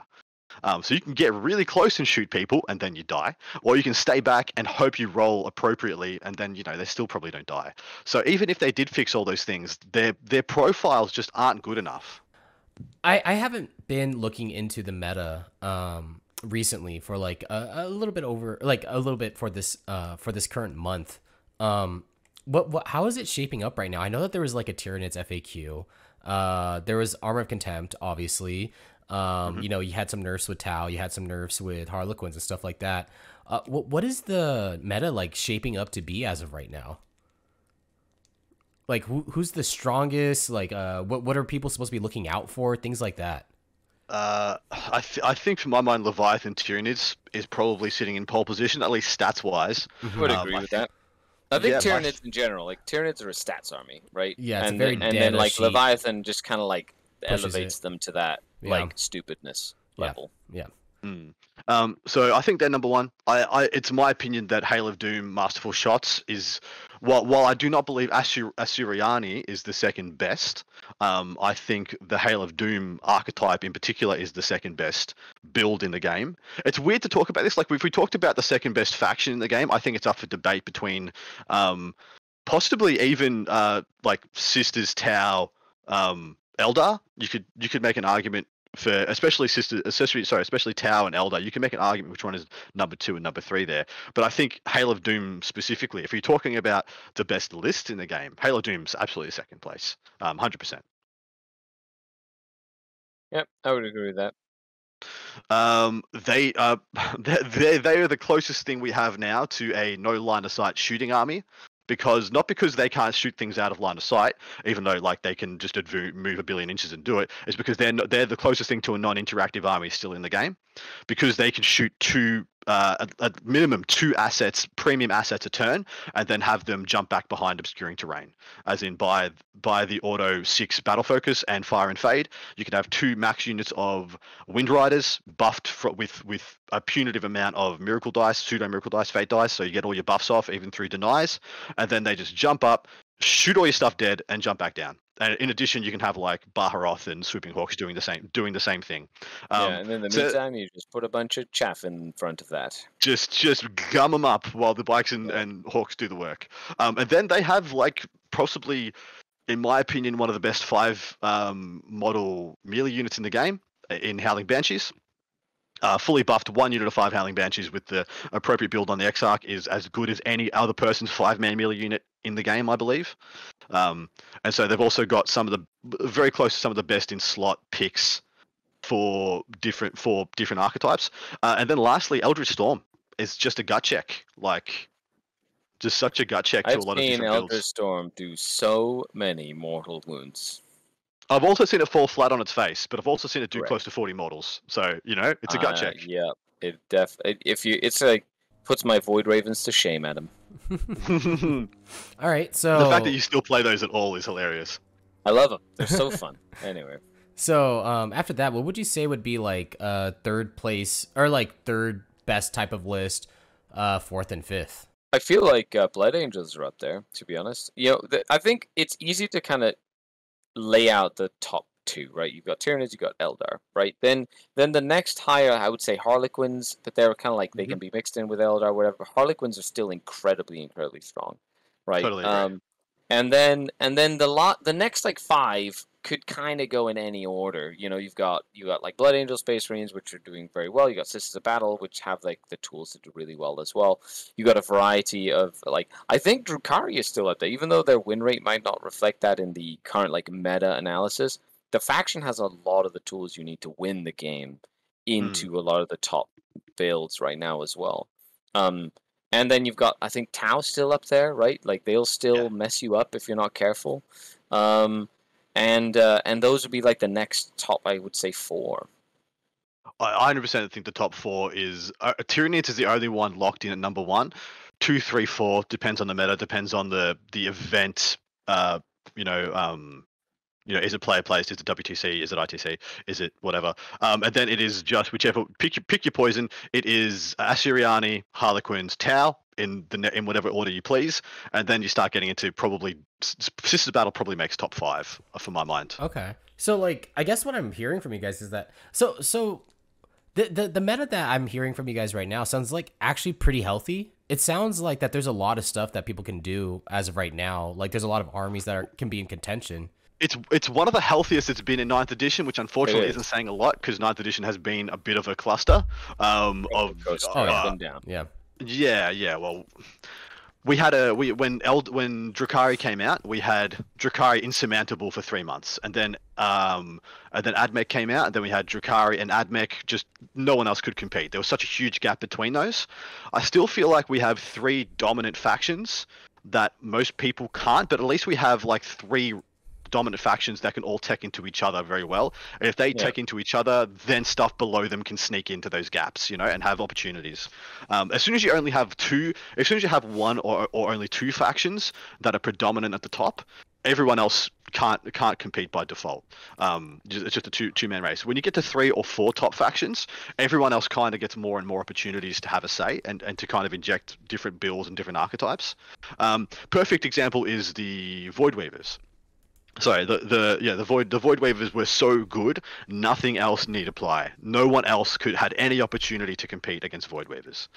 So you can get really close and shoot people and then you die, or you can stay back and hope you roll appropriately and then they still probably don't die. So even if they did fix all those things, their profiles just aren't good enough. I haven't been looking into the meta recently for a little bit over a little bit for this current month. How is it shaping up right now? I know that there was a Tyranids FAQ. There was Armor of Contempt, obviously. You had some nerfs with Tau, you had some nerfs with Harlequins and stuff like that. What is the meta shaping up to be as of right now? Who's the strongest? What are people supposed to be looking out for? Things like that. I think for my mind, Leviathan Tyranids is probably sitting in pole position, at least stats wise. I would agree with that. I think Tyranids in general, Tyranids are a stats army, right? Yeah, it's and very then Leviathan just kind of elevates them to that stupidness level. Yeah. So I think they're number one. It's my opinion that Hail of Doom Masterful Shots is, while I do not believe Asuryani is the second best, I think the Hail of Doom archetype in particular is the second best build in the game. It's weird to talk about this. If we talked about the second best faction in the game, I think it's up for debate between possibly even Sisters, Tau, Eldar. You could make an argument for especially Tau and Eldar. You can make an argument which one is number 2 and number 3 there. But I think Hail of Doom specifically, if you're talking about the best list in the game, Hail of Doom's absolutely second place, 100%. Yep, I would agree with that. They are the closest thing we have now to a no line of sight shooting army. Not because they can't shoot things out of line of sight, even though they can just move 1 billion inches and do it. It's because they're the closest thing to a non-interactive army still in the game, because they can shoot at minimum 2 assets, premium assets a turn, and then have them jump back behind obscuring terrain. As in by the auto 6 battle focus and fire and fade, you can have 2 max units of Wind Riders buffed with a punitive amount of miracle dice, pseudo miracle dice, fate dice, so you get all your buffs off even through denies, and then they just jump up, shoot all your stuff dead, and jump back down. And in addition, you can have Baharoth and Swooping Hawks doing the same thing. And in the meantime, you just put a bunch of chaff in front of that. Just gum them up while the bikes and Hawks do the work. And then they have possibly in my opinion, one of the best 5 model melee units in the game in Howling Banshees. Fully buffed 1 unit of 5 Howling Banshees with the appropriate build on the Exarch is as good as any other person's 5-man melee unit in the game, I believe. And so they've also got some of the very close to some of the best in slot picks for different archetypes. And then lastly, Eldritch Storm is just a gut check, like just such a gut check to a lot of different Eldritch builds. Storm do so many mortal wounds. I've also seen it fall flat on its face, but I've also seen it do Correct. close to 40 models. So it's a gut check. Yeah, it's like puts my Void Ravens to shame, Adam. All right, so the fact that you still play those at all is hilarious. I love them. They're so fun. Anyway. So after that, what would you say would be like third place or like third best type of list, fourth and fifth? I feel like Blood Angels are up there, to be honest. I think it's easy to kind of lay out the top 2, right? You've got Tyranids, you've got Eldar, right? Then the next higher, I would say Harlequins, but they're kind of like they can be mixed in with Eldar, whatever. Harlequins are still incredibly strong, right? Totally agree. And then the next like 5 could kind of go in any order. You've got like Blood Angel, Space Marines, which are doing very well. You got Sisters of Battle, which have like the tools to do really well as well. You got a variety of like I think Drukhari is still up there, even though their win rate might not reflect that in the current like meta analysis. The faction has a lot of the tools you need to win the game into a lot of the top builds right now as well. And then you've got, I think, Tau still up there, right? Like, they'll still mess you up if you're not careful. And those would be, like, the next top, I would say, 4. I 100% think the top 4 is... Tyranids is the only one locked in at number 1. 2, 3, 4, depends on the meta, depends on the event, is it player placed? Is it WTC? Is it ITC? Is it whatever? And then it is just whichever. Pick your poison. It is Asuryani, Harlequins, Tau in whatever order you please, and then you start getting into probably Sisters Battle probably makes top 5 for my mind. Okay, so like I guess what I'm hearing from you guys is that so the meta that I'm hearing from you guys right now sounds like actually pretty healthy. It sounds like that there's a lot of stuff that people can do as of right now. Like there's a lot of armies that can be in contention. It's one of the healthiest it's been in 9th edition, which unfortunately isn't saying a lot because 9th edition has been a bit of a cluster down. Yeah. Well, we had when Drukhari came out, we had Drukhari insurmountable for 3 months, and then Admech came out, and then we had Drukhari and Admech. Just no one else could compete. There was such a huge gap between those. I still feel like we have 3 dominant factions that most people can't, but at least we have like 3 dominant factions that can all tech into each other very well. And if they tech into each other, then stuff below them can sneak into those gaps, and have opportunities. As soon as you only have 2, as soon as you have 1 or only 2 factions that are predominant at the top, everyone else can't compete by default. It's just a two-man race. When you get to 3 or 4 top factions, everyone else kind of gets more and more opportunities to have a say and to kind of inject different builds and different archetypes. Perfect example is the Void Weavers. Sorry, the Void Weavers were so good, nothing else need apply. No one else had any opportunity to compete against Void Weavers.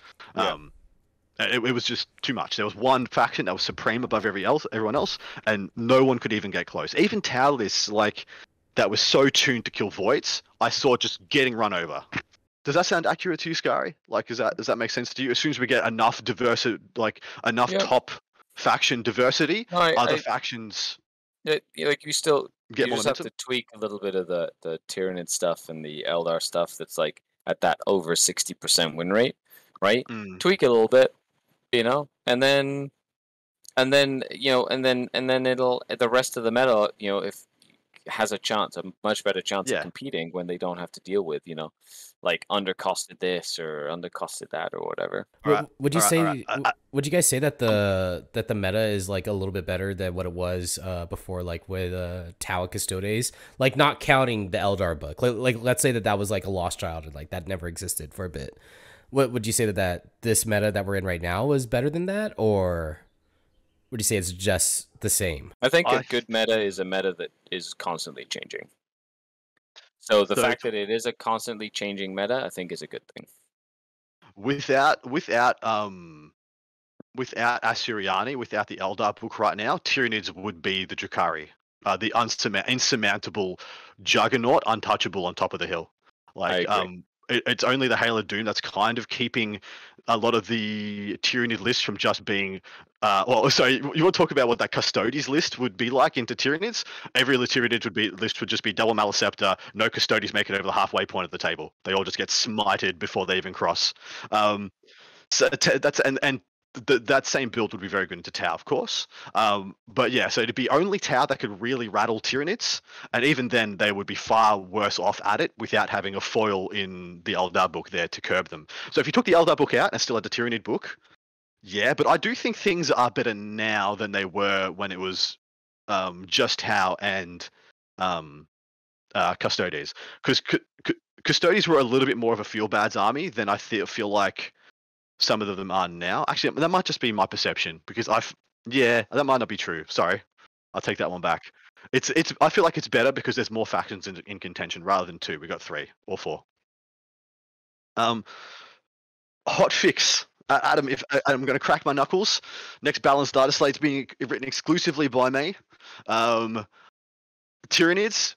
It was just too much. There was one faction that was supreme above everyone else, and no one could even get close. Even Taoists, like, that was so tuned to kill Voids, I saw just getting run over. Does that sound accurate to you, Skarri? Like, does that make sense to you? As soon as we get enough top faction diversity, other factions... Like you just have to tweak a little bit of the Tyranid stuff and the Eldar stuff that's like at that over 60% win rate, right? Tweak it a little bit, and then it'll the rest of the meta, if has a much better chance of competing when they don't have to deal with, like undercosted this or undercosted that or whatever. Would you guys say that the meta is like a little bit better than what it was before, like with Tau Custodes, like not counting the Eldar book, like let's say that was like a lost child and like that never existed for a bit. What would you say that this meta that we're in right now is better than that, or would you say it's just the same? I think a good meta is a meta that is constantly changing. So the fact that it is a constantly changing meta, I think, is a good thing. Without Asuryani, without the Eldar book right now, Tyranids would be the Drukhari the insurmountable juggernaut, untouchable on top of the hill. I Like, agree. it's only the Hail of Doom that's kind of keeping a lot of the Tyrannid lists from just being. Well, sorry, you want to talk about what that Custodes list would be like into Tyranids? Every Tyrannid list would just be double Maleceptor, no Custodes make it over the halfway point of the table. They all just get smited before they even cross. So that's and that same build would be very good into Tau, of course. But yeah, so it'd be only Tau that could really rattle Tyranids, and even then they would be far worse off at it without having a foil in the Eldar book there to curb them. So if you took the Eldar book out and still had the Tyrannid book, yeah, but I do think things are better now than they were when it was just Tau and Custodes, because Custodes were a little bit more of a feel bads army than I feel like some of them are now. Actually, that might just be my perception because yeah, that might not be true. Sorry, I'll take that one back. It's I feel like it's better because there's more factions in contention rather than 2. We got 3 or 4. Hot fix. Adam, if I'm going to crack my knuckles, next balanced data slate's being written exclusively by me. Tyranids,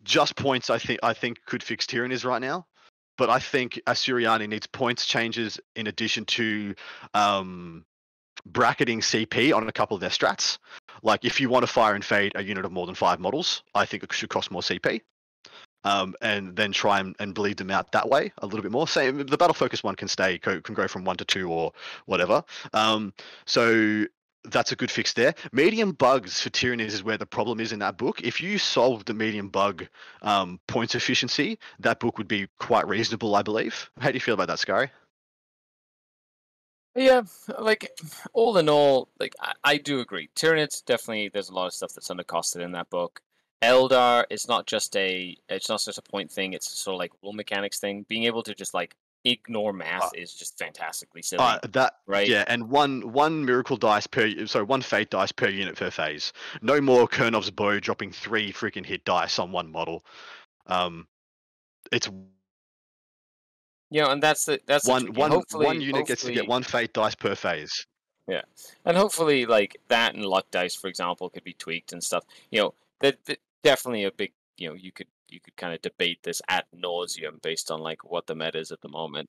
just points. I think could fix Tyranids right now. But I think Asuriani needs points changes in addition to bracketing CP on a couple of their strats. Like if you want to fire and fade a unit of more than 5 models, I think it should cost more CP. And then try and bleed them out that way a little bit more. Same, the battle focus one can go from 1 to 2 or whatever. So that's a good fix there. Medium bugs for Tyranids is where the problem is in that book. If you solved the medium bug points efficiency, that book would be quite reasonable, I believe. How do you feel about that, Skarri? Yeah, like all in all, like I do agree. Tyranids definitely. There's a lot of stuff that's undercosted in that book. Eldar, it's not just a point thing. It's sort of like rule mechanics thing. Being able to just like ignore math is just fantastically silly. Right? Yeah, and one miracle dice one fate dice per unit per phase. No more Kernov's bow dropping 3 freaking hit dice on one model. It's and that's one unit gets to get 1 fate dice per phase. Yeah, and hopefully like that and luck dice, for example, could be tweaked and stuff. That definitely a big. You could kind of debate this ad nauseum based on like what the meta is at the moment.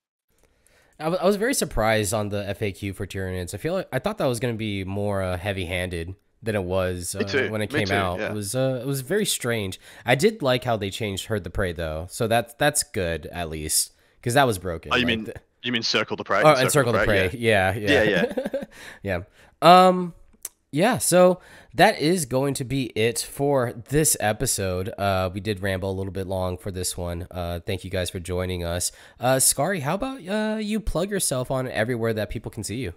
I was very surprised on the FAQ for Tyranids. I thought that was going to be more heavy-handed than it was when it came out. Yeah. It was very strange. I did like how they changed Herd the Prey though, so that's good at least because that was broken. Oh, you mean Circle the Prey? Oh, and Circle the Prey. Yeah. Yeah. So that is going to be it for this episode. We did ramble a little bit long for this one. Thank you guys for joining us. Skarri, how about you plug yourself on everywhere that people can see you?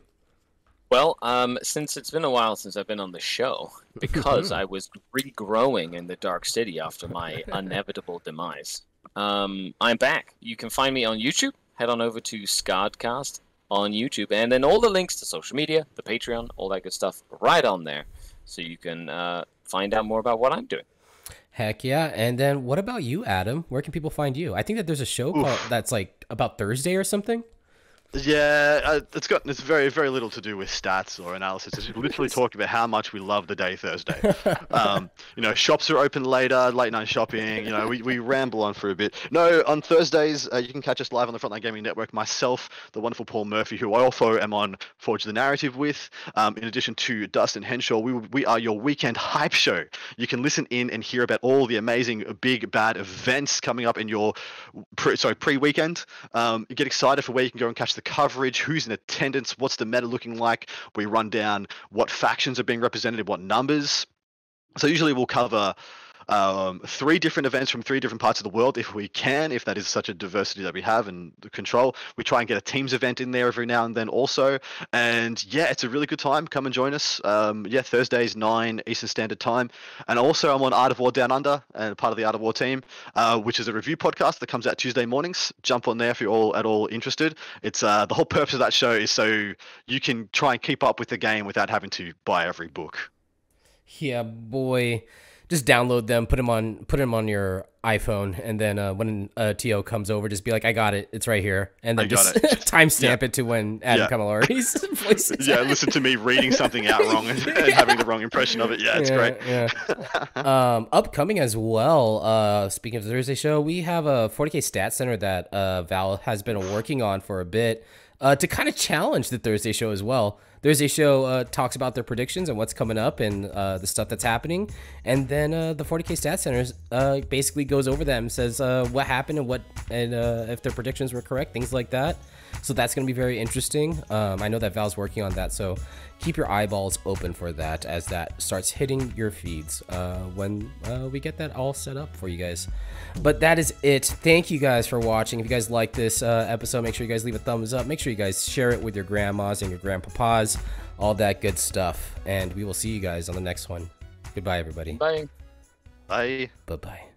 Well, since it's been a while since I've been on the show, because I was regrowing in the Dark City after my inevitable demise, I'm back. You can find me on YouTube. Head on over to Scardcast on YouTube, and then all the links to social media, the Patreon, all that good stuff, right on there, so you can find out more about what I'm doing. Heck yeah! And then what about you, Adam? Where can people find you? I think that there's a show that's like about Thursday or something. Yeah, it's very, very little to do with stats or analysis. It's literally talking about how much we love the day Thursday. Shops are open later, late night shopping. We ramble on for a bit. No, on Thursdays you can catch us live on the Frontline Gaming Network. Myself, the wonderful Paul Murphy, who I also am on Forge the Narrative with. In addition to Dustin Henshaw, we are your weekend hype show. You can listen in and hear about all the amazing big bad events coming up in your pre-weekend. Get excited for where you can go and catch the coverage, who's in attendance, what's the meta looking like. We run down what factions are being represented, what numbers. So usually we'll cover 3 different events from 3 different parts of the world if we can, if that is such a diversity that we have and control. We try and get a teams event in there every now and then also. And yeah, it's a really good time. Come and join us. Thursdays 9 Eastern Standard Time. And also I'm on Art of War Down Under and part of the Art of War team, which is a review podcast that comes out Tuesday mornings. Jump on there if you're all at all interested. It's the whole purpose of that show is so you can try and keep up with the game without having to buy every book. Yeah, boy. just download them, put them on your iPhone, and then when a TO comes over, just be like, I got it, it's right here, and then just timestamp it to when Adam Camilleri's voice is listen to me reading something out wrong and having the wrong impression of it. Yeah, it's great. Upcoming as well, speaking of the Thursday show, we have a 40k stat center that Val has been working on for a bit to kind of challenge the Thursday show as well. Thursday show talks about their predictions and what's coming up and the stuff that's happening. And then the 40k Stat Centers basically goes over them, says what happened and if their predictions were correct, things like that. So that's going to be very interesting. I know that Val's working on that, so keep your eyeballs open for that as that starts hitting your feeds when we get that all set up for you guys. But that is it. Thank you guys for watching. If you guys like this episode, make sure you guys leave a thumbs up. Make sure you guys share it with your grandmas and your grandpapas, all that good stuff. And we will see you guys on the next one. Goodbye, everybody. Bye. Bye. Bye-bye.